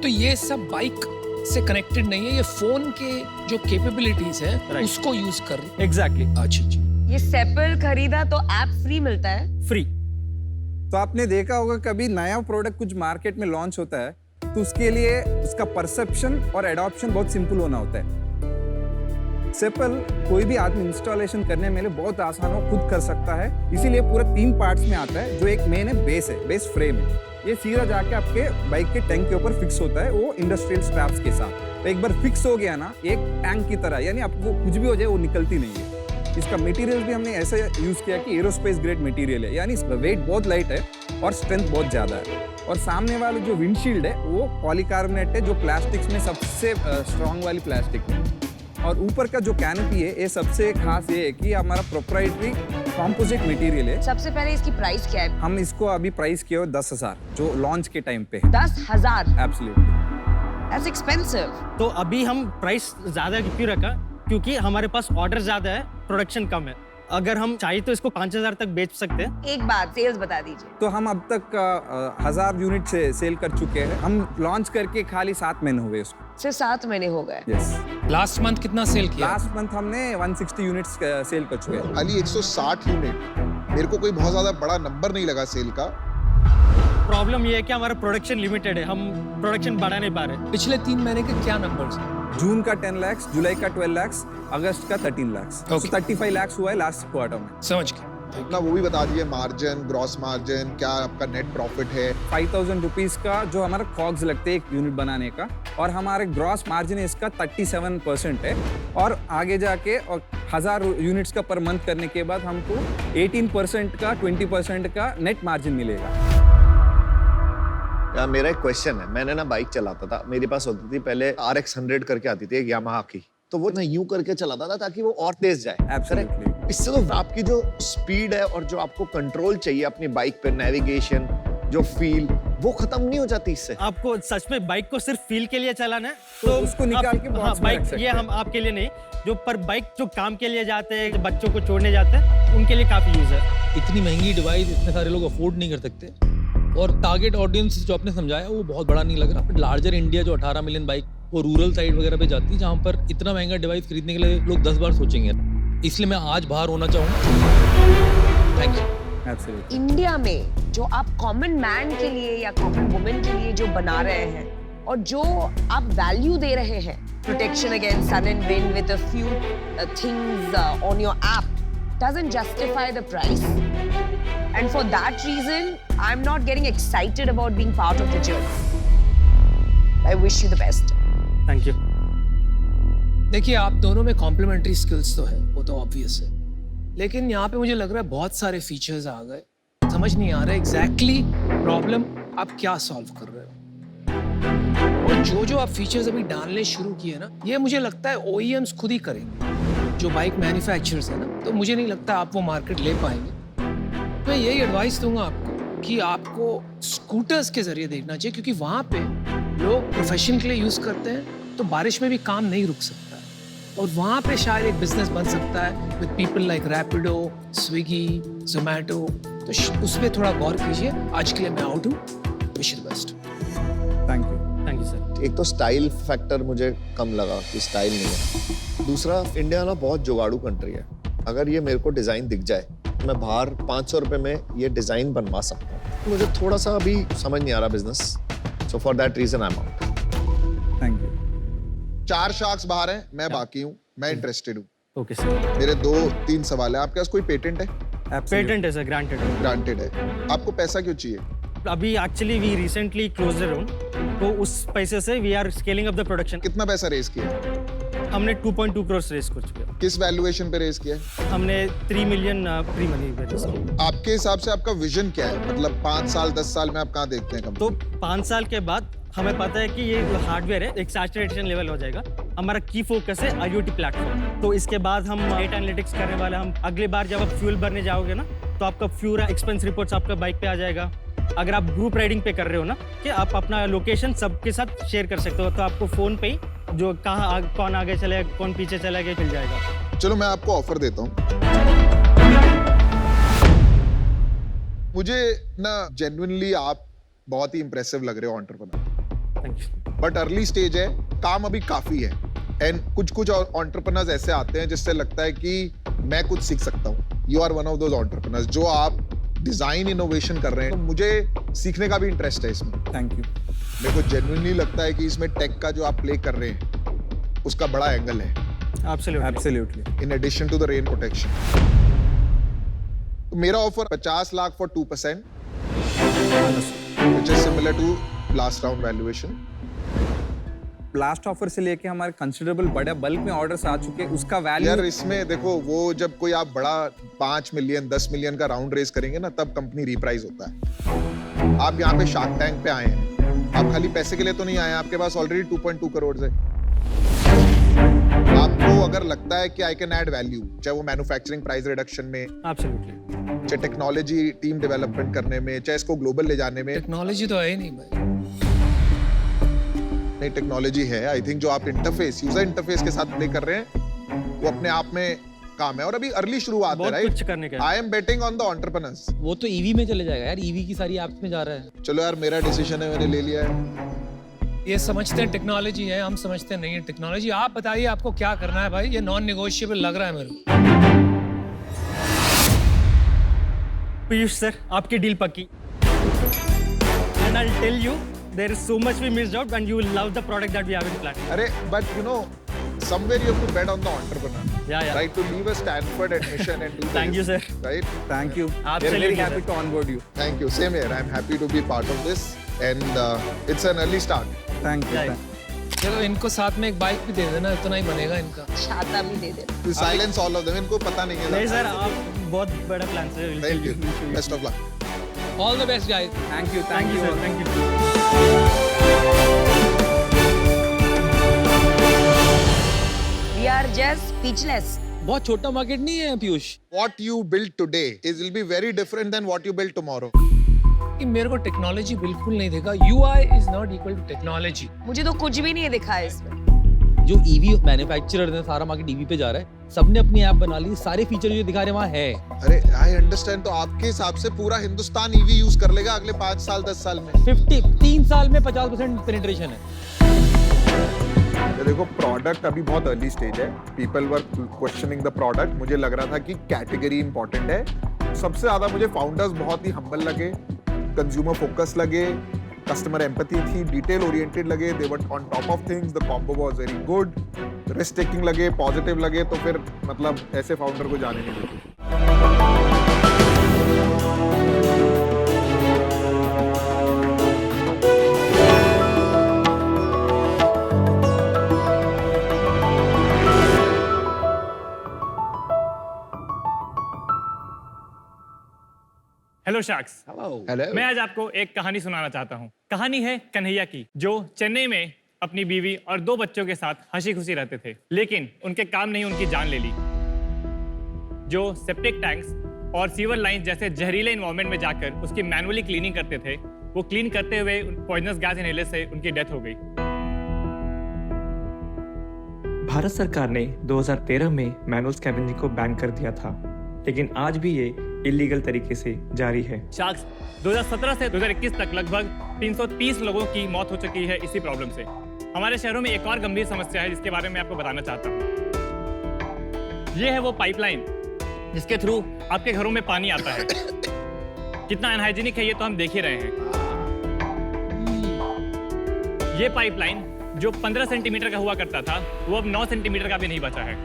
तो ये सब बाइक से कनेक्टेड नहीं है, ये फोन के जो कैपेबिलिटीज है उसको यूज कर रही है। एग्जैक्टली। अच्छा जी। ये सेपल खरीदा तो ऐप फ्री मिलता है? फ्री। तो आपने देखा होगा कभी नया प्रोडक्ट कुछ मार्केट में लॉन्च होता है तो उसके लिए उसका परसेप्शन और एडॉप्शन बहुत सिंपल होना होता है। सेपल कोई भी आदमी इंस्टॉलेशन करने में बहुत आसान हो, खुद कर सकता है। इसीलिए पूरा 3 पार्ट्स में आता है। जो एक मेन है बेस फ्रेम है। ये सीधा जाके आपके बाइक के टैंक के ऊपर फिक्स होता है, वो इंडस्ट्रियल स्ट्रैप्स के साथ। तो एक बार फिक्स हो गया ना, एक टैंक की तरह, यानी आपको कुछ भी हो जाए वो निकलती नहीं है। इसका मटेरियल भी हमने ऐसा यूज किया कि एरोस्पेस ग्रेड मटेरियल है, यानी इसका वेट बहुत लाइट है और स्ट्रेंथ बहुत ज्यादा है। और सामने वाला जो विंडशील्ड है वो पॉलीकार्बोनेट है, जो प्लास्टिक्स में सबसे स्ट्रॉन्ग वाली प्लास्टिक है। और ऊपर का जो कैनोपी है, ये सबसे खास ये है कि हमारा प्रोप्राइटरी कॉम्पोजिट मटेरियल है। सबसे पहले इसकी प्राइस क्या है? हम इसको अभी प्राइस किया 10,000 जो लॉन्च के टाइम पे। 10,000? एब्सोल्युटली। That's expensive. तो अभी हम प्राइस ज्यादा क्यों रखा? क्योंकि हमारे पास ऑर्डर ज्यादा है, प्रोडक्शन कम है। अगर हम चाहिए तो इसको 5,000 तक बेच सकते हैं। एक बात सेल्स बता दीजिए। तो हम अब तक 1,000 यूनिट से सेल कर चुके हैं। हम लॉन्च करके खाली 7 महीने हुए उसको। सिर्फ 7 महीने हो गए? यस। लास्ट मंथ कितना सेल किया? लास्ट मंथ हमने 160 यूनिट्स सेल कर चुके हैं। खाली 160 यूनिट, मेरे को कोई बहुत ज्यादा बड़ा नंबर नहीं लगा सेल का। प्रॉब्लम ये है कि हमारा प्रोडक्शन लिमिटेड है, हम प्रोडक्शन बढ़ा नहीं पा रहे। पिछले 3 महीने के क्या नंबर्स हैं? जून का 10 लाख, जुलाई का 12 लाख, अगस्त का 13 लाख। तो 35 लाख हुआ है लास्ट क्वार्टर में। समझ गए। अपना वो भी बता दीजिए, मार्जिन, ग्रॉस मार्जिन, क्या आपका नेट प्रॉफिट है? 5,000 रुपीज का जो हमारा कॉग्स लगते हैं एक यूनिट बनाने का, और हमारे ग्रॉस मार्जिन इसका 37% है। और आगे जाके और 1,000 यूनिट्स का पर मंथ करने के बाद हमको 18% का 20% का नेट मार्जिन मिलेगा। यार मेरा एक क्वेश्चन है, मैंने ना बाइक चलाता था, मेरे पास होती थी पहले RX 100 करके आती थी एक यामाहा की, तो वो ना यूं करके चलाता था ताकि वो और तेज जाए। Absolutely. इससे तो आपकी जो स्पीड है और जो आपको कंट्रोल चाहिए अपनी बाइक पे, नेविगेशन, जो फील, वो खत्म नहीं हो जाती इससे। आपको सच में बाइक को सिर्फ फील के लिए चलाना है तो उसको निकाल के बॉक्स में रख बाइक सकते ये हैं। हम आपके लिए नहीं, जो पर बाइक जो काम के लिए जाते हैं, जो बच्चों को छोड़ने जाते हैं, उनके लिए काफी यूज है। इतनी महंगी डिवाइस इतने सारे लोग अफोर्ड नहीं कर सकते, और टारगेट ऑडियंस जो आपने समझाया वो बहुत बड़ा नहीं लग रहा। लार्जर इंडिया जो 18 मिलियन बाइक वो रूरल साइड वगैरह पे जाती है, जहाँ पर इतना महंगा डिवाइस खरीदने के लिए लोग 10 बार सोचेंगे। इसलिए मैं आज बाहर होना चाहूँगा। Thank you. Absolutely. इंडिया में जो आप कॉमन मैन के लिए या कॉमन वुमेन के लिए जो बना रहे हैं और जो आप वैल्यू दे रहे हैं, protection against sun and wind with a few things on your app, doesn't justify the price. And for that reason, I'm not getting excited about being part of the journey. I wish you the best. Thank you. देखिए, आप दोनों में complementary skills तो है, वो तो obvious है, लेकिन यहाँ पे मुझे लग रहा है बहुत सारे फीचर्स आ गए, समझ नहीं आ रहा एग्जैक्टली प्रॉब्लम आप क्या सॉल्व कर रहे हो। और जो आप फीचर्स अभी डालने शुरू किए ना, ये मुझे लगता है OEMs खुद ही करेंगे, जो बाइक मैन्युफैक्चरर्स है ना, तो मुझे नहीं लगता आप वो मार्केट ले पाएंगे। मैं यही एडवाइस दूंगा आपको कि आपको स्कूटर्स के जरिए देखना चाहिए, क्योंकि वहाँ पे लोग प्रोफेशन के लिए यूज करते हैं, तो बारिश में भी काम नहीं रुक सकता है, और वहाँ पे शायद एक बिजनेस बन सकता है with people like Rapido, Swiggy, Zomato. तो उस पर थोड़ा गौर कीजिए। आज के लिए मैं आउट हूँ। Wish you the best. Thank you. Thank you sir. एक तो स्टाइल फैक्टर मुझे कम लगा कि स्टाइल नहीं है। दूसरा, इंडिया ना बहुत जुगाड़ू कंट्री है। अगर ये मेरे को डिजाइन दिख जाए, मैं बाहर 500 रुपए में ये डिजाइन बनवा सकता हूँ। मुझे थोड़ा सा अभी समझ नहीं आ रहा business, so for that reason I am out. Thank you. 4 sharks बाहर हैं, मैं बाकी हूँ, मैं इंटरेस्टेड हूँ। Okay sir. मेरे 2-3 सवाल है। आपके पास कोई पेटेंट है? पेटेंट है सर, ग्रांटेड है। ग्रांटेड है। आपको पैसा क्यों चाहिए? अभी actually we recently close the round, तो उस पैसे से we are scaling up the production. कितना पैसा रेज किया? हमने 2.2 करोड़ रेस कर चुके हैं। किस वैल्यूएशन पे रेस किया है? हमने 3 मिलियन प्री मनी पे रेस किया। आपके हिसाब से आपका विजन क्या है? मतलब 5 साल 10 साल में आप कहाँ देखते हैं तो कंपनी? 5 साल के बाद हमें पता है कि ये हार्डवेयर है एक सैचुरेशन लेवल हो जाएगा। हमारा की फोकस है IoT प्लेटफॉर्म। तो इसके बाद हम डेटा एनालिटिक्स करने वाले हम अगली बार जब आप फ्यूल भरने जाओगे ना तो आपका फ्यूल एक्सपेंस रिपोर्ट्स आपका बाइक पे आ जाएगा। अगर आप ग्रुप राइडिंग पे कर रहे हो ना कि आप अपना लोकेशन सबके साथ शेयर कर सकते हो तो आपको फोन पे ही जो कौन आगे चले कौन पीछे चला गया मिल जाएगा। चलो मैं आपको ऑफर देता हूँ। मुझे ना जेन्युइनली आप बहुत ही इंप्रेसिव लग रहे हो एंटरप्रेन्योर। बट अर्ली स्टेज है, काम अभी काफी है एंड कुछ एंटरप्रेन्योर्स ऐसे आते हैं जिससे लगता है कि मैं कुछ सीख सकता हूँ। You are one of those entrepreneurs जो आप डिजाइन इनोवेशन कर रहे हैं। तो मुझे सीखने का भी इंटरेस्ट है इसमें। Thank you. मेरे को जेन्युइनली लगता है कि इसमें टेक का जो आप प्ले कर रहे हैं उसका बड़ा एंगल है। Absolutely. In addition to the rain protection. तो मेरा offer 50 lakh for 2%, which is similar to last round valuation. Last offer से लेके हमारे कंसिडरेबल बड़ा बल्क में ऑर्डर्स आ चुके हैं, उसका वैल्यू यार इसमें देखो वो जब कोई आप बड़ा 5 मिलियन 10 मिलियन का राउंड रेस करेंगे ना तब कंपनी रिप्राइज होता है। आप यहाँ पे शार्क टैंक पे आए हैं, आप खाली पैसे के लिए तो नहीं आए, आपके पास ऑलरेडी 2.2 करोड़ है। आपको अगर लगता है कि आई कैन ऐड वैल्यू, चाहे वो मैन्युफैक्चरिंग प्राइस रिडक्शन में, चाहे टेक्नोलॉजी टीम डेवलपमेंट करने में, चाहे इसको ग्लोबल ले जाने में। टेक्नोलॉजी तो है ही नहीं भाई। नहीं टेक्नोलॉजी है। आई थिंक जो आप इंटरफेस यूजर इंटरफेस के साथ प्ले कर रहे हैं वो अपने आप में काम है और अभी अर्ली शुरुआत है। Right, I am betting on the entrepreneurs. वो तो ईवी में चले जाएगा यार, ईवी की सारी एप्स में जा रहा है। चलो यार मेरा डिसीजन है, मैंने ले लिया है। ये समझते हैं टेक्नोलॉजी है, हम समझते नहीं है टेक्नोलॉजी। आप बताइए आपको क्या करना है भाई, ये नॉन नेगोशिएबल लग रहा है मेरे को। पीयूष सर आपकी डील पक्की। And I tell you there is so much we missed out and you will love the product that we have in plan. अरे but you know somewhere you have to bet on the entrepreneur. Yeah. Right, to leave a Stanford admission and do Thank you, sir. Right. Thank you. Absolutely, We're very happy sir. to onboard you. Thank you. Same here. I'm happy to be part of this and it's an early start. Thank you. Yeah. चलो इनको साथ में एक bike भी दे देना, इतना ही बनेगा इनका। छाता भी दे दे। To silence all of them. इनको पता नहीं है। नहीं सर आप बहुत बड़ा प्लान से। Thank you. Best of luck. All the best guys. Thank you. Thank you sir. Thank you. We are just speechless. बहुत छोटा मार्केट नहीं है Piyush. What you build today will be very different than what you build tomorrow. कि मेरे को technology बिल्कुल नहीं देखा। UI is not equal to technology. मुझे तो कुछ भी नहीं दिखा है इसमें। जो ईवी मैन्युफैक्चरर है सारा मार्केट ईवी पे जा रहा है, सबने अपनी ऐप बना ली, सारे फीचर जो दिखा रहे हैं वहाँ है। अरे आई अंडरस्टैंड, तो आपके हिसाब से पूरा हिंदुस्तान ईवी यूज कर लेगा अगले 5 साल 10 साल में? 3 साल में 50% पेनिट्रेशन है। देखो प्रोडक्ट अभी बहुत अर्ली स्टेज है। People were questioning the product. मुझे लग रहा था कि कैटेगरी इंपॉर्टेंट है। सबसे ज्यादा मुझे फाउंडर्स बहुत ही हम्बल लगे, कंज्यूमर फोकस लगे, कस्टमर एम्पैथी थी, डिटेल ओरिएंटेड लगे, they were on top of things, the combo was very good, risk taking लगे, पॉजिटिव लगे। तो फिर मतलब ऐसे फाउंडर को जाने नहीं देते। Hello sharks. हेलो। मैं आज आपको एक कहानी सुनाना चाहता हूँ। कहानी है कन्हैया की, जो चेन्नई में अपनी बीवी और 2 बच्चों के साथ हंसी खुशी रहते थे, लेकिन उनके काम ने उनकी जान ले ली। जो सेप्टिक टैंक्स और सीवर लाइन जैसे जहरीले इन्वायरमेंट में जाकर उसकी मैनुअली क्लीनिंग करते थे, वो क्लीन करते हुए पॉइजनस गैस इनहेलर से उनकी डेथ हो गई। भारत सरकार ने 2013 में मैनुअल स्कैवेंजिंग को बैन कर दिया था, लेकिन आज भी ये इलीगल तरीके से जारी है। शार्क्स 2017 से 2021 तक लगभग 330 लोगों की मौत हो चुकी है इसी प्रॉब्लम से। हमारे शहरों में एक और गंभीर समस्या है जिसके बारे में आपको बताना चाहता हूँ। ये है वो पाइपलाइन जिसके थ्रू आपके घरों में पानी आता है। कितना अनहाइजीनिक है ये तो हम देख ही रहे हैं। ये पाइपलाइन जो 15 सेंटीमीटर का हुआ करता था, वो अब 9 सेंटीमीटर का भी नहीं बचा है।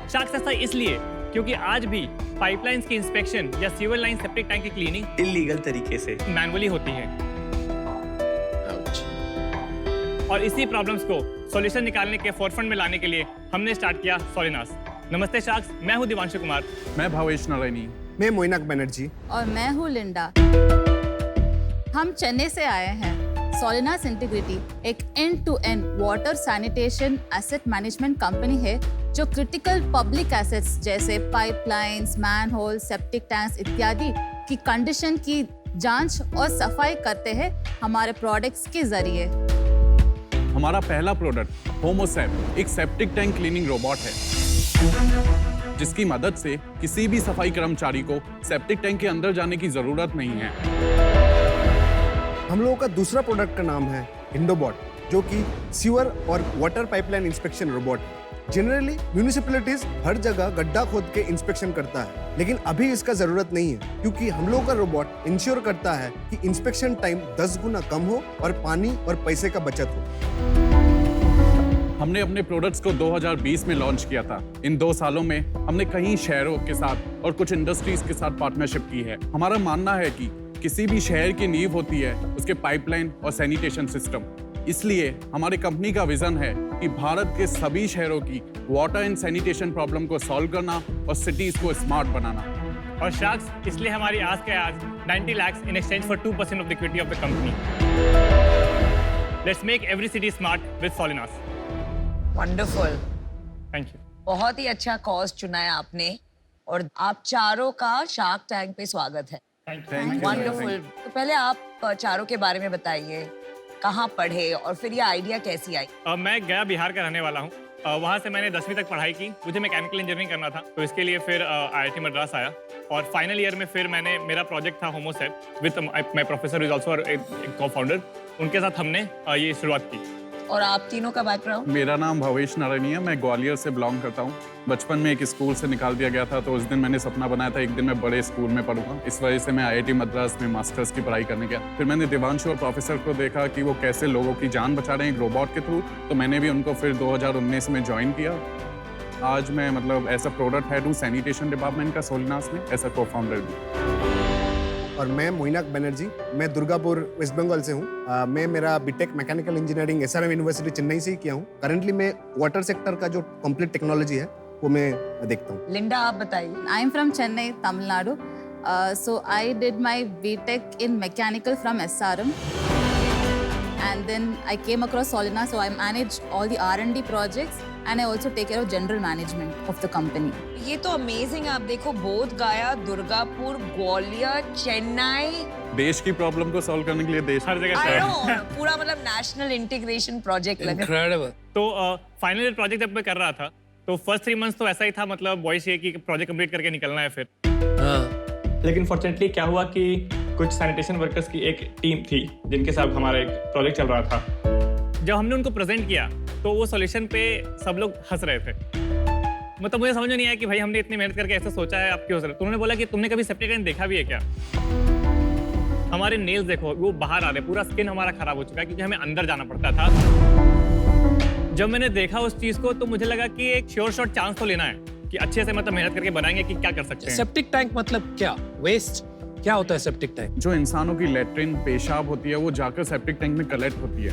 शार्क्स ऐसा इसलिए क्योंकि आज भी पाइपलाइंस की इंस्पेक्शन या सीवर लाइन सेप्टिक टैंक की क्लीनिंग इलीगल तरीके से मैनुअली होती है। और इसी प्रॉब्लम्स को सॉल्यूशन निकालने के फोरफ्रंट में लाने के लिए हमने स्टार्ट किया सोलिनास। नमस्ते शार्क्स, मैं हूं दिवांशु कुमार। मैं भावेश नारायणी। मैं मोइनाक बनर्जी। और मैं हूँ लिंडा। हम चेन्नई से आए हैं। सोलिनास इंटीग्रिटी एक end to end water sanitation asset management company है जो क्रिटिकल पब्लिक एसेट्स जैसे पाइपलाइंस, मैनहोल, सेप्टिक टैंक्स इत्यादि की कंडीशन की जांच और सफाई करते हैं हमारे प्रोडक्ट्स के जरिए। हमारा पहला प्रोडक्ट होमोसेप एक सेप्टिक टैंक क्लीनिंग रोबोट है, जिसकी मदद से किसी भी सफाई कर्मचारी को सेप्टिक टैंक के अंदर जाने की जरूरत नहीं है। हम लोगों का दूसरा प्रोडक्ट का नाम है इंडोबॉट, जो कि सीवर और वाटर पाइपलाइन इंस्पेक्शन रोबोट है। जनरली म्यूनिसिपैलिटीज हर जगह गड्ढा खोद के इंस्पेक्शन करता है, लेकिन अभी इसका जरूरत नहीं है क्योंकि हम लोगों का रोबोट इंश्योर करता है कि इंस्पेक्शन टाइम 10 गुना कम हो और पानी और पैसे का बचत हो। हमने अपने प्रोडक्ट्स को 2020 में लॉन्च किया था। इन 2 सालों में हमने कई शहरों के साथ और कुछ इंडस्ट्रीज के साथ पार्टनरशिप की है। हमारा मानना है कि किसी भी शहर की नींव होती है उसके पाइपलाइन और सैनिटेशन सिस्टम। इसलिए हमारी कंपनी का विजन है कि भारत के सभी शहरों की वाटर एंड सैनिटेशन प्रॉब्लम को सॉल्व करना और सिटीज को स्मार्ट बनाना। और शार्क्स, इसलिए हमारी आज के आज 90 lakhs in exchange for 2% of the equity of the company. Let's make every city smart with Solinas. Wonderful, thank you. बहुत ही अच्छा कॉज चुना है आपने और आप चारों का शार्क टैंक पे स्वागत है। वंडरफुल। तो पहले आप चारों के बारे में बताइए, कहाँ पढ़े और फिर ये आइडिया कैसी आई? मैं गया बिहार का रहने वाला हूँ। वहाँ से मैंने 10वीं तक पढ़ाई की। मुझे मैकेनिकल इंजीनियरिंग करना था, तो इसके लिए फिर IIT मद्रास आया और फाइनल ईयर में फिर मेरा प्रोजेक्ट था Homosep with my professor is also एक को-फाउंडर। उनके साथ हमने ये शुरुआत की। और आप तीनों का बैकग्राउंड? मेरा नाम भावेश नारायणी है। मैं ग्वालियर से बिलोंग करता हूँ। बचपन में एक स्कूल से निकाल दिया गया था, तो उस दिन मैंने सपना बनाया था एक दिन मैं बड़े स्कूल में पढ़ूंगा। इस वजह से मैं IIT मद्रास में मास्टर्स की पढ़ाई करने गया। फिर मैंने दिवांशु और प्रोफेसर को देखा कि वो कैसे लोगों की जान बचा रहे हैं एक रोबोट के थ्रू, तो मैंने भी उनको फिर 2019 में ज्वाइन किया। आज मैं एज अ प्रोडक्ट हेड हूँ सैनिटेशन डिपार्टमेंट का सोलिनास में, एज अ को-फाउंडर भी। और मैं मोइनाक बनर्जी, मैं दुर्गापुर वेस्ट बंगाल से हूँ। मैं मेरा BTech mechanical engineering SRM university Chennai से ही किया हूँ। करंटली मैं वाटर सेक्टर का जो कंप्लीट टेक्नोलॉजी है वो मैं देखता हूँ। लिंडा, आप बताइए। I am from Chennai, Tamil Nadu. So I did my BTech in mechanical from SRM, and then I came across Solinas, so I manage all the R&D projects and I also take care of general management of the company. ये तो amazing है। आप देखो, बोध गया, दुर्गापुर, ग्वालियर, चेन्नई। देश की problem को सॉल्व करने के लिए देश हर जगह पूरा नेशनल इंटीग्रेशन प्रोजेक्ट लगा। Incredible. तो फाइनल ईयर प्रोजेक्ट जब मैं कर रहा था तो फर्स्ट 3 months तो ऐसा ही था, बॉयस ये कि प्रोजेक्ट कंप्लीट करके निकलना है फिर। लेकिन फॉर्चुनेटली क्या हुआ कि कुछ सैनिटेशन वर्कर्स की एक टीम थी जिनके साथ हमारा एक प्रोजेक्ट चल रहा था। जब हमने उनको प्रेजेंट किया तो वो सॉल्यूशन पे सब लोग हंस रहे थे। मुझे समझ में नहीं आया कि भाई हमने इतनी मेहनत करके ऐसा सोचा है, आप क्यों हंस रहे हो? तो उन्होंने बोला कि तुमने कभी सेप्टिक टैंक देखा भी है क्या? हमारे नेल्स देखो, वो बाहर आ रहे, पूरा स्किन हमारा खराब हो चुका है क्योंकि हमें अंदर जाना पड़ता था। जब मैंने देखा उस चीज को तो मुझे लगा कि एक श्योर शॉट चांस तो लेना है कि अच्छे से मेहनत करके बनाएंगे कि क्या कर सकते हैं। सेप्टिक टैंक मतलब क्या? वेस्ट क्या होता है सेप्टिक टैंक? जो इंसानों की लेट्रिन पेशाब होती है वो जाकर सेप्टिक टैंक में कलेक्ट होती है।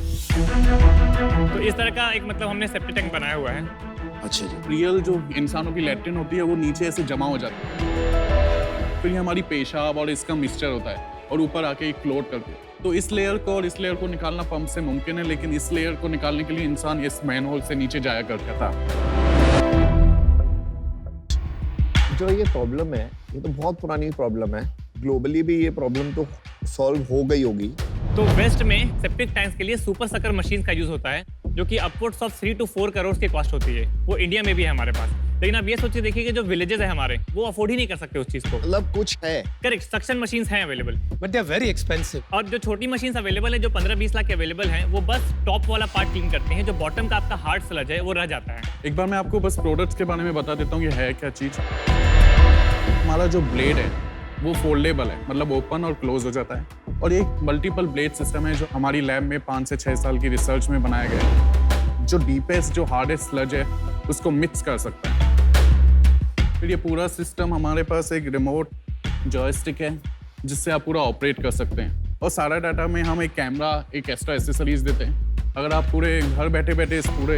तो इस तरह का एक हमने सेप्टिक टैंक बनाया हुआ है। अच्छा जी। रियल जो इंसानों की लेट्रिन होती है वो नीचे ऐसे जमा हो जाती है, फिर ये हमारी पेशाब और इसका मिक्सचर होता है और ऊपर आके एक फ्लोट करती है। तो इस लेयर को और इस लेयर को निकालना पंप से मुमकिन है, लेकिन इस लेयर को निकालने के लिए इंसान इस मैनहोल से नीचे जाया करता था। जो ये प्रॉब्लम है ये तो बहुत पुरानी प्रॉब्लम है। ग्लोबली भी ये प्रॉब्लम तो सॉल्व हो गई होगी। तो वेस्ट में सेप्टिक टैंक्स के लिए सुपर सकर मशीन का यूज होता है जो कि अपवर्ड्स ऑफ 3 to 4 करोड़ की कॉस्ट होती है। वो इंडिया में भी है हमारे पास, लेकिन आप ये सोचिए देखिए कि जो विलेजेस है हमारे वो अफोर्ड ही नहीं कर सकते उस चीज को। मतलब कुछ है। करेक्ट, सक्शन मशीन्स हैं available, but they are very expensive. और जो छोटी मशीन्स अवेलेबल है जो 15-20 लाख के अवेलेबल हैं, वो बस टॉप वाला पार्ट क्लीन करते हैं, जो बॉटम का आपका हार्ड स्लज है वो रह जाता है। एक बार मैं आपको बस प्रोडक्ट्स के बारे में बता देता हूँ ये है क्या चीज। हमारा जो ब्लेड है वो फोल्डेबल है, मतलब ओपन और क्लोज हो जाता है, और एक मल्टीपल ब्लेड सिस्टम है जो हमारी लैब में 5 से 6 साल की रिसर्च में बनाया गया है, जो डीपेस्ट जो हार्डेस्ट स्लज है उसको मिक्स कर सकता है। फिर ये पूरा सिस्टम हमारे पास एक रिमोट जॉयस्टिक है जिससे आप पूरा ऑपरेट कर सकते हैं, और सारा डाटा में हम एक कैमरा, एक एक्स्ट्रा एसेसरीज देते हैं अगर आप पूरे घर बैठे बैठे इस पूरे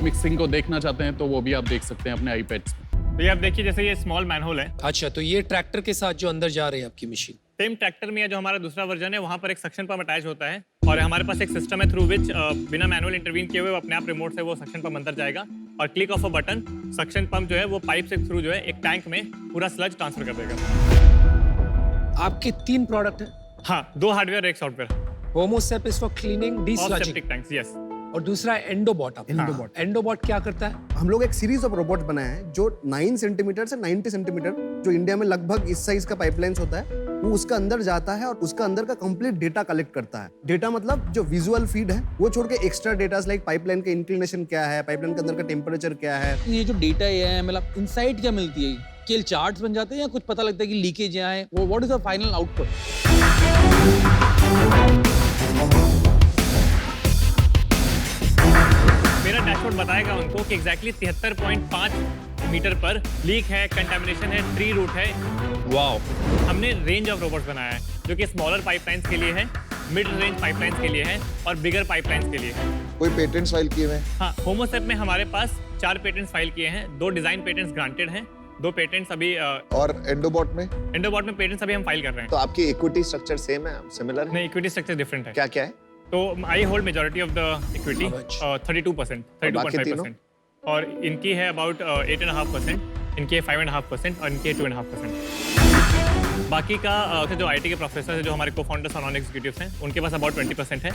मिक्सिंग को देखना चाहते हैं तो वो भी आप देख सकते हैं अपने आईपैड्स में। तो ये आप देखिए, जैसे ये स्मॉल मैनहोल है। अच्छा, तो ये ट्रैक्टर के साथ जो अंदर जा रही है आपकी मशीन, सेम ट्रैक्टर में जो हमारा दूसरा वर्जन है वहाँ पर एक सक्शन पंप अटैच होता है और हमारे पास एक सिस्टम है थ्रू विच बिना मैनुअल इंटरवीन किए हुए अपने आप रिमोट से वो सक्शन पंप अंदर जाएगा और click of a button suction pump जो है वो पाइप से थ्रू जो है एक टैंक में पूरा स्लज ट्रांसफर कर देगा। आपके 3 प्रोडक्ट हैं? हाँ, 2 हार्डवेयर एक software. Homosep is for cleaning septic tanks, yes. और दूसरा एंडोबॉट। एंडोबॉट क्या करता है? हम लोग एक सीरीज ऑफ रोबोट्स बनाए हैं जो 9 सेंटीमीटर से 90 सेंटीमीटर, जो इंडिया में लगभग इस साइज का पाइपलाइंस होता है, वो उसका अंदर जाता है और उसका अंदर का कंप्लीट डेटा कलेक्ट करता है। डेटा मतलब जो विजुअल फीड है वो छोड़ के एक्स्ट्रा डेटा लाइक पाइपलाइन का इंक्लिनेशन क्या है, पाइपलाइन के अंदर का टेम्परेचर क्या है। ये जो डेटा है मतलब इनसाइट क्या मिलती है? केवल चार्ट्स बन जाते हैं या कुछ पता लगता है कि लीकेज यहाँ है? वो what is the final output? मेरा डैशबोर्ड बताएगा उनको कि एग्जैक्टली 73.5 मीटर पर लीक है, कंटामिनेशन है, ट्री रूट है। वाओ। हमने रेंज ऑफ रोबोट्स बनाया है जो कि स्मॉलर पाइपलाइंस के लिए है, मिड रेंज पाइपलाइंस के लिए है और बिगर पाइपलाइंस के लिए है। कोई पेटेंट्स फाइल किए हुए हैं? हाँ, होमोसेप में हमारे पास 4 पेटेंट्स फाइल किए हैं, 2 डिजाइन पेटेंट्स ग्रांटेड हैं, 2 पेटेंट्स अभी और एंडोबॉट में? एंडोबॉट में पेटेंट्स अभी हम फाइल कर रहे हैं। तो आपकी इक्विटी स्ट्रक्चर सेम है, सिमिलर है? नहीं, इक्विटी स्ट्रक्चर डिफरेंट है। क्या क्या है? तो I hold majority of the equity, 32%, 32.5%, और इनकी है अबाउट 8.5%, इनकी है 5.5% और इनकी है 2.5%। बाकी का जो आईटी के प्रोफेसर है, जो हमारे को फाउंडर्स और नॉन एग्जीक्यूटिव्स हैं, उनके पास अबाउट 20% है।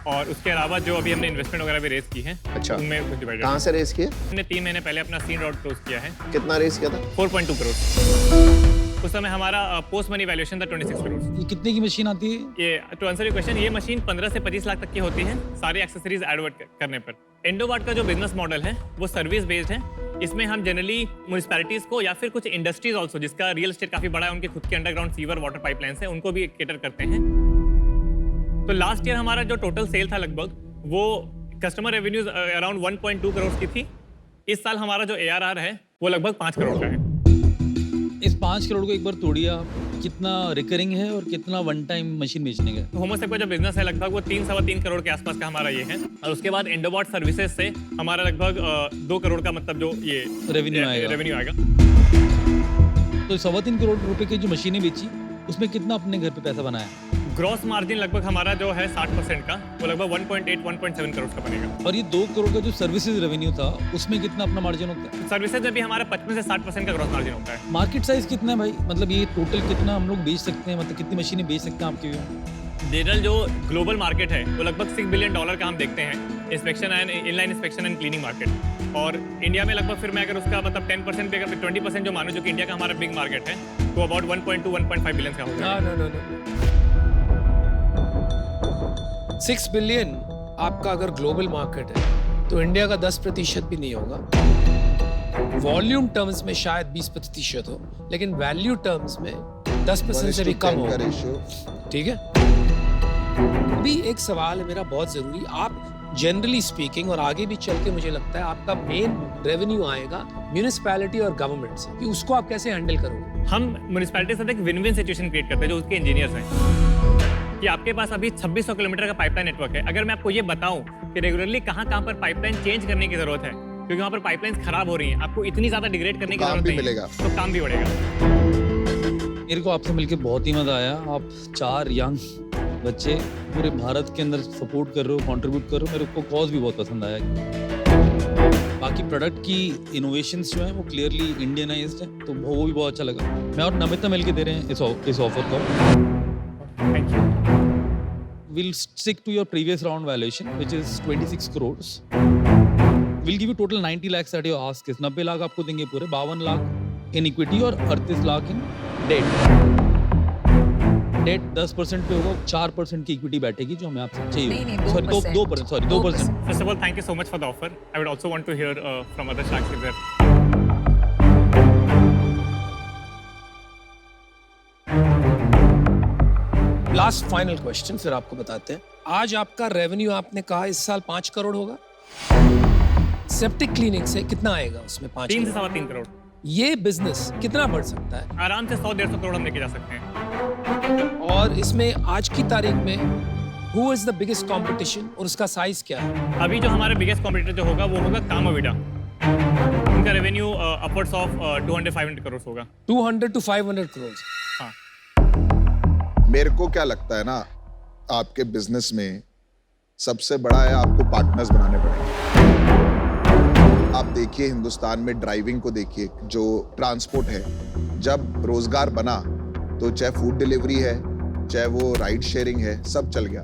और उसके अलावा जो अभी हमने इन्वेस्टमेंट वगैरह भी रेज की है, अच्छा, उनमें कुछ डिवाइडेड। कहाँ से रेज किए? हमने 3 महीने पहले अपना सीड राउंड क्लोज किया है। कितना रेज किया था? 4.2 करोड़। उस समय हमारा पोस्ट मनी वैल्यूएशन था 26 करोड़। ये कितने की मशीन आती है? ये टू आंसर योर क्वेश्चन, ये मशीन 15 से 25 लाख तक की होती है सारे एक्सेसरीज एडवर्ट करने पर। एंडोबॉट का जो बिजनेस मॉडल है वो सर्विस बेस्ड है। इसमें हम जनरली म्यूनिसिपैलिटीज को या फिर कुछ इंडस्ट्रीज ऑल्सो, जिसका रियल एस्टेट काफी बड़ा है, उनके खुद के अंडरग्राउंड सीवर वाटर पाइपलाइंस है, उनको भी केटर करते हैं। तो लास्ट ईयर हमारा जो टोटल सेल था लगभग वो कस्टमर रेवेन्यूज अराउंड 1.2 करोड़ की थी। इस साल हमारा जो ARR है वो लगभग 5 करोड़ का है। इस 5 करोड़ को एक बार तोड़िए आप, कितना रिकरिंग है और कितना वन टाइम मशीन बेचने का? होमोसेप का जो बिजनेस है लगभग वो 3-3.25 करोड़ के आसपास का हमारा ये है। और उसके बाद एंडोबॉट सर्विसेज से हमारा लगभग 2 करोड़ का मतलब जो ये रेवेन्यू आएगा। तो 3.25 करोड़ रुपए की जो मशीनें बेची, उसमें कितना अपने घर पे पैसा बनाया? ग्रॉस मार्जिन लगभग हमारा जो है 60% का, वो लगभग 1.8-1.7 करोड़ का बनेगा। और ये 2 करोड़ का जो सर्विसेज रेवेन्यू था, उसमें कितना अपना मार्जिन होता है? सर्विसेज में भी हमारा 55 से 60% का ग्रॉस मार्जिन होता है। मार्केट साइज कितना है भाई? मतलब ये टोटल कितना हम लोग बेच सकते हैं, मतलब कितनी मशीनें बेच सकते हैं आपके व्यू? जनरल जो ग्लोबल मार्केट है वो लगभग $6 बिलियन का हम देखते हैं, inspection and inline inspection and cleaning market. और इंडिया में लगभग फिर मैं अगर उसका मतलब 10% पे अगर 20% जो मानो, जो कि इंडिया का हमारा बिग मार्केट है, तो अबाउट 1.2-1.5 बिलियन का होगा। 6 बिलियन आपका अगर ग्लोबल मार्केट है तो इंडिया का 10% भी नहीं होगा। वॉल्यूम टर्म्स में शायद 20% हो, लेकिन वैल्यू टर्म्स में 10% से भी कम होगा। ठीक है। अभी एक सवाल है मेरा बहुत जरूरी, आप जनरली स्पीकिंग और आगे भी चल के मुझे लगता है आपका मेन रेवेन्यू आएगा म्यूनिसिपैलिटी और गवर्नमेंट से, कि उसको आप कैसे हैंडल करोगे? हम म्यूनिसिपैलिटी से एक विन विन सिचुएशन क्रिएट करते हैं जो उसके इंजीनियर्स हैं, कि आपके पास अभी 2600 किलोमीटर का पाइपलाइन नेटवर्क है। अगर मैं आपको ये बताऊं कि रेगुलरली कहाँ पर पाइपलाइन चेंज करने की जरूरत है, क्योंकि वहाँ पर पाइपलाइंस खराब हो रही हैं, आपको इतनी ज्यादा डिग्रेड करने की जरूरत नहीं है, तो काम भी बढ़ेगा। मेरे को आपसे मिलकर बहुत ही मजा आया। आप 4 यंग बच्चे पूरे भारत के अंदर सपोर्ट कर रहे हो, कंट्रीब्यूट कर रहे हो। मेरे को कॉज भी बहुत पसंद आया। बाकी प्रोडक्ट की इनोवेशंस जो है वो क्लियरली इंडियनाइज्ड है, तो वो भी बहुत अच्छा लगा। मैं और नमिता मिलकर दे रहे हैं इस ऑफर को। Thank you. We'll stick to your previous round valuation, which is 26 crores. We'll give you total 90 lakhs at your ask is 90 lakh आपको देंगे पूरे, 52 लाख in equity और 38 लाख in debt. Debt 10% पे होगा, 4% की इक्विटी बैठेगी जो हमें आपसे चाहिए। Sorry, 2%. First of all, thank you so much for the offer. I would also want to hear from other sharks if there. Last final question फिर आपको बताते हैं। आज आपका रेवेन्यू आपने कहा इस साल 5 करोड़ होगा। सेप्टिक क्लीनिंग से कितना आएगा उसमें? 3 से 3.25 करोड़। ये बिजनेस कितना बढ़ सकता है? आराम से 100-150 करोड़ हम लेके जा सकते हैं। और इसमें आज की तारीख में Who is the biggest competition और उसका साइज क्या है? अभी जो हमारा बिगेस्ट कॉम्पिटिटर जो होगा वो होगा कामाविडा। उनका रेवेन्यू अपवर्ड्स ऑफ 200-500 करोड़ होगा। 200 to 500 crores। हाँ। मेरे को क्या लगता है ना, आपके बिजनेस में सबसे बड़ा है आपको पार्टनर्स बनाने पड़ेंगे। आप देखिए हिंदुस्तान में ड्राइविंग को देखिए, जो ट्रांसपोर्ट है, जब रोजगार बना तो चाहे फूड डिलीवरी है, चाहे वो राइड शेयरिंग है, सब चल गया,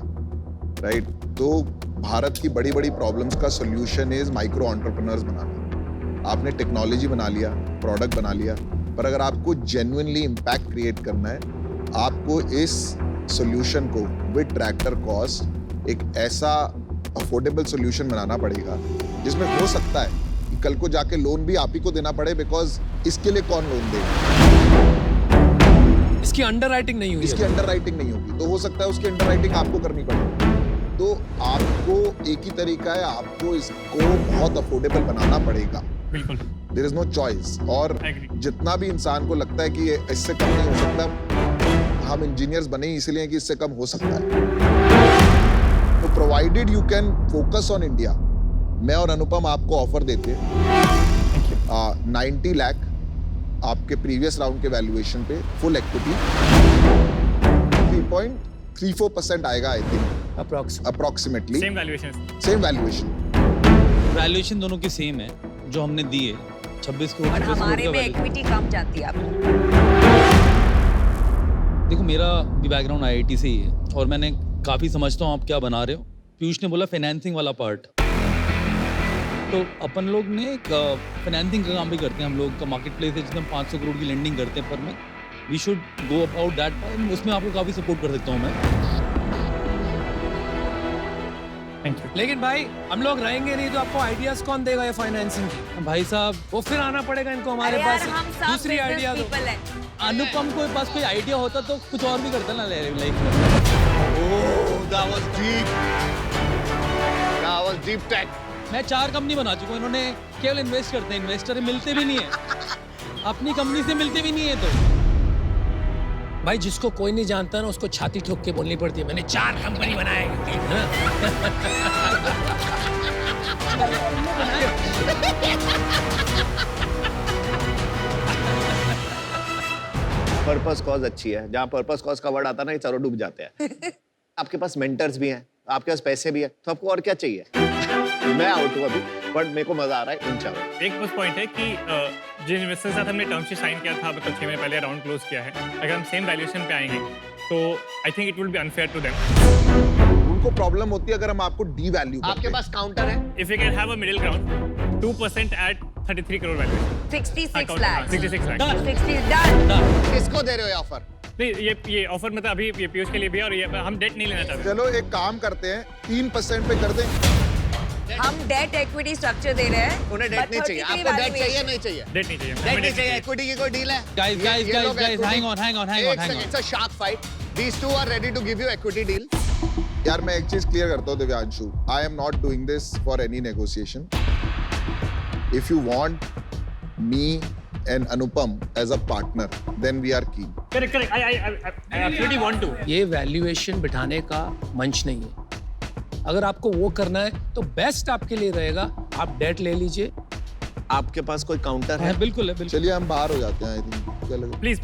राइट? तो भारत की बड़ी बड़ी प्रॉब्लम्स का सोल्यूशन इज माइक्रो एंटरप्रेन्योर्स बनाना। आपने टेक्नोलॉजी बना लिया, प्रोडक्ट बना लिया, पर अगर आपको जेन्युइनली इम्पैक्ट क्रिएट करना है, आपको इस सोल्यूशन को विद ट्रैक्टर कॉस्ट एक ऐसा अफोर्डेबल सोल्यूशन बनाना पड़ेगा जिसमें हो सकता है कि कल को जाके लोन भी आप ही को देना पड़े, बिकॉज इसके लिए कौन लोन देगा? इसकी अंडरराइटिंग नहीं हुई, इसकी अंडरराइटिंग नहीं होगी, तो हो सकता है उसकी अंडरराइटिंग आपको करनी पड़े। तो आपको एक ही तरीका है, आपको इसको बहुत अफोर्डेबल बनाना पड़ेगा। बिल्कुल। There is no choice. और जितना भी इंसान को लगता है कि ये इससे कम नहीं हो सकता, हम इंजीनियर्स बने ही इसलिए कि इससे कम हो सकता है। तो provided you can focus on India, मैं और अनुपम आपको ऑफर देते हैं 90 लाख आपके प्रीवियस राउंड के वैल्यूएशन पे, फुल इक्विटी 3.34% आएगा, I think approximately. Same valuation. Same valuation. Valuation दोनों की सेम है जो हमने दी है, 26 करोड़। और हमारे में इक्विटी कम जाती है आपको। देखो मेरा भी बैकग्राउंड आईआईटी से ही है और मैंने काफी समझता हूँ आप क्या बना रहे हो। पीयूष ने बोला फाइनेंसिंग वाला पार्ट, तो अपन लोग ने फाइनेंसिंग का काम भी करते हैं। हम लोग का मार्केट प्लेस है जिसमें 500 करोड़ की लेंडिंग करते हैं पर में। We should go about that part, उसमें आपको काफी सपोर्ट कर सकता हूँ मैं। Thank you. लेकिन भाई हम लोग रहेंगे नहीं तो आपको आइडियाज कौन देगा ये फाइनेंसिंग की? भाई साहब वो फिर आना पड़ेगा इनको हमारे अरे पास। यार, हम सब दूसरी business आइडिया दो। people हैं। अनुपम को पास कोई आइडिया होता तो कुछ और भी करता ना लाइफ में। That was deep. That was deep tech. मैं 4 कंपनी बना चुका हूँ, इन्होंने केवल इन्वेस्ट करते हैं, इन्वेस्टर मिलते भी नहीं है, अपनी कंपनी से मिलते भी नहीं है। तो भाई जिसको कोई नहीं जानता ना उसको छाती ठोक के बोलनी पड़ती है, मैंने 4 कंपनी बनाए। पर्पस कॉज अच्छी है, जहाँ पर्पस कॉज का वर्ड आता है ना, ये चारों डूब जाते हैं। आपके पास मेंटर्स भी हैं, आपके पास पैसे भी है, तो आपको और क्या चाहिए? मैं आउट हूँ अभी, बट मेरे को मजा आ रहा है इंशाल्लाह। एक बस पॉइंट है कि जिन इन्वेस्टर के साथ हमने टर्म शीट साइन किया था, मतलब 6 महीने पहले राउंड क्लोज किया है, अगर हम सेम वैल्यूएशन पे आएंगे तो I think it will be unfair to them. उनको प्रॉब्लम होती है अगर हम आपको डी वैल्यू। आपके पास काउंटर है? If you can have a middle ground 2% at 33 crore valuation. 66 lakh. 66 lakh. 60 done. किसको दे रहे हो ऑफर? नहीं, ये ऑफर मतलब अभी ये पीयूष के लिए भी है और ये हम डेट नहीं लेना चाहते। चलो एक काम करते हैं, 3% पे कर दें। हम डेट इक्विटी स्ट्रक्चर दे रहे हैं। उन्हें डेट नहीं चाहिए, आपको डेट चाहिए नहीं चाहिए? डेट नहीं चाहिए। डेट नहीं चाहिए, इक्विटी की कोई डील है? Guys, hang on. It's a shark fight. These two are ready to give you equity deal. यार मैं एक चीज क्लियर करता हूँ Divyanshu, I am not doing this for any negotiation. If you want me and Anupam as a partner, then we are keen. Correct. I absolutely want to. ये valuation बिठाने का मंच नहीं है। अगर आपको वो करना है तो बेस्ट आपके लिए रहेगा आप डेट ले लीजिए। आपके पास कोई काउंटर है? बिल्कुल है, बिल्कुल। चलिए हम बाहर हो जाते हैं, आई थिंक। क्या लगा? प्लीज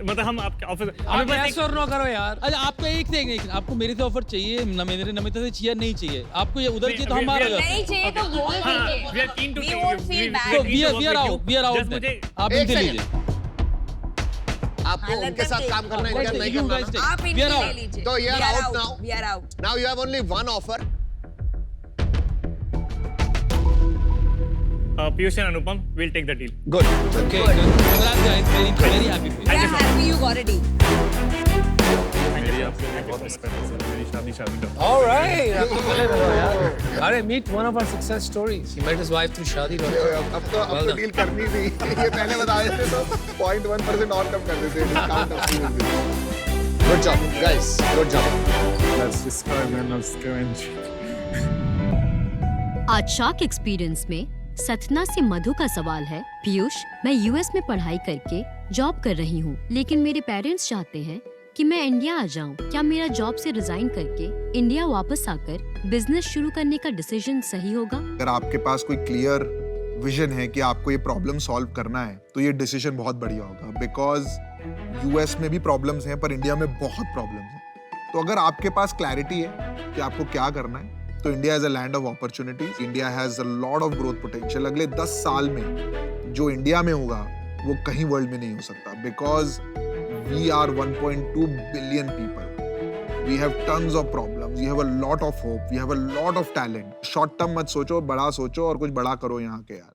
मतलब हम आपके ऑफिस आप यस और नो करो यार। अच्छा आपको एक आपको मेरे से ऑफर चाहिए, नमिता से चाहिए नहीं चाहिए? आपको ये उधर चाहिए तो हम बाहर हो जाते हैं। नहीं चाहिए तो बोल दीजिए। We are keen to We won't feel bad. So we are out. आप इनसे लीजिए। आपको उनके साथ काम करना है, इनका नहीं करना। आप इनसे ले लीजिए। तो you are out now. We are out. Now you have only one offer. Piyush and Anupam will take the deal. Good. Okay. Congrats guys. Very happy for you. We are happy you got a deal. मेरी आपके लिए बहुत respect है, मेरी शादी का। All right. आपको बोले बोलो यार। अरे meet one of our success stories. He met his wife through शादी। अब तो डील करनी थी, ये पहले बता देते तो 0.1% और कम कर देते। Good job, guys. Good job. Let's describe and let's go and आज शार्क एक्सपीरियंस में सतना से मधु का सवाल है। पीयूष, मैं यूएस में पढ़ाई करके जॉब कर रही हूँ, लेकिन मेरे पेरेंट्स चाहते हैं कि मैं इंडिया आ जाऊं? क्या मेरा जॉब से रिजाइन करके इंडिया वापस आकर बिजनेस शुरू करने का डिसीजन सही होगा? अगर आपके पास कोई क्लियर विजन है कि आपको ये प्रॉब्लम सॉल्व करना है तो ये डिसीजन बहुत बढ़िया होगा, बिकॉज यूएस में भी प्रॉब्लम्स हैं पर इंडिया में बहुत प्रॉब्लम्स हैं। तो अगर आपके पास क्लैरिटी है कि आपको क्या करना है तो India is a land of opportunities, India has a lot of growth potential. अगले 10 साल में जो इंडिया में होगा वो कहीं वर्ल्ड में नहीं हो सकता, because we are 1.2 billion people, we have tons of problems, we have a lot of hope, we have a lot of talent. Short term मत सोचो, बड़ा सोचो और कुछ बड़ा करो यहाँ के यार।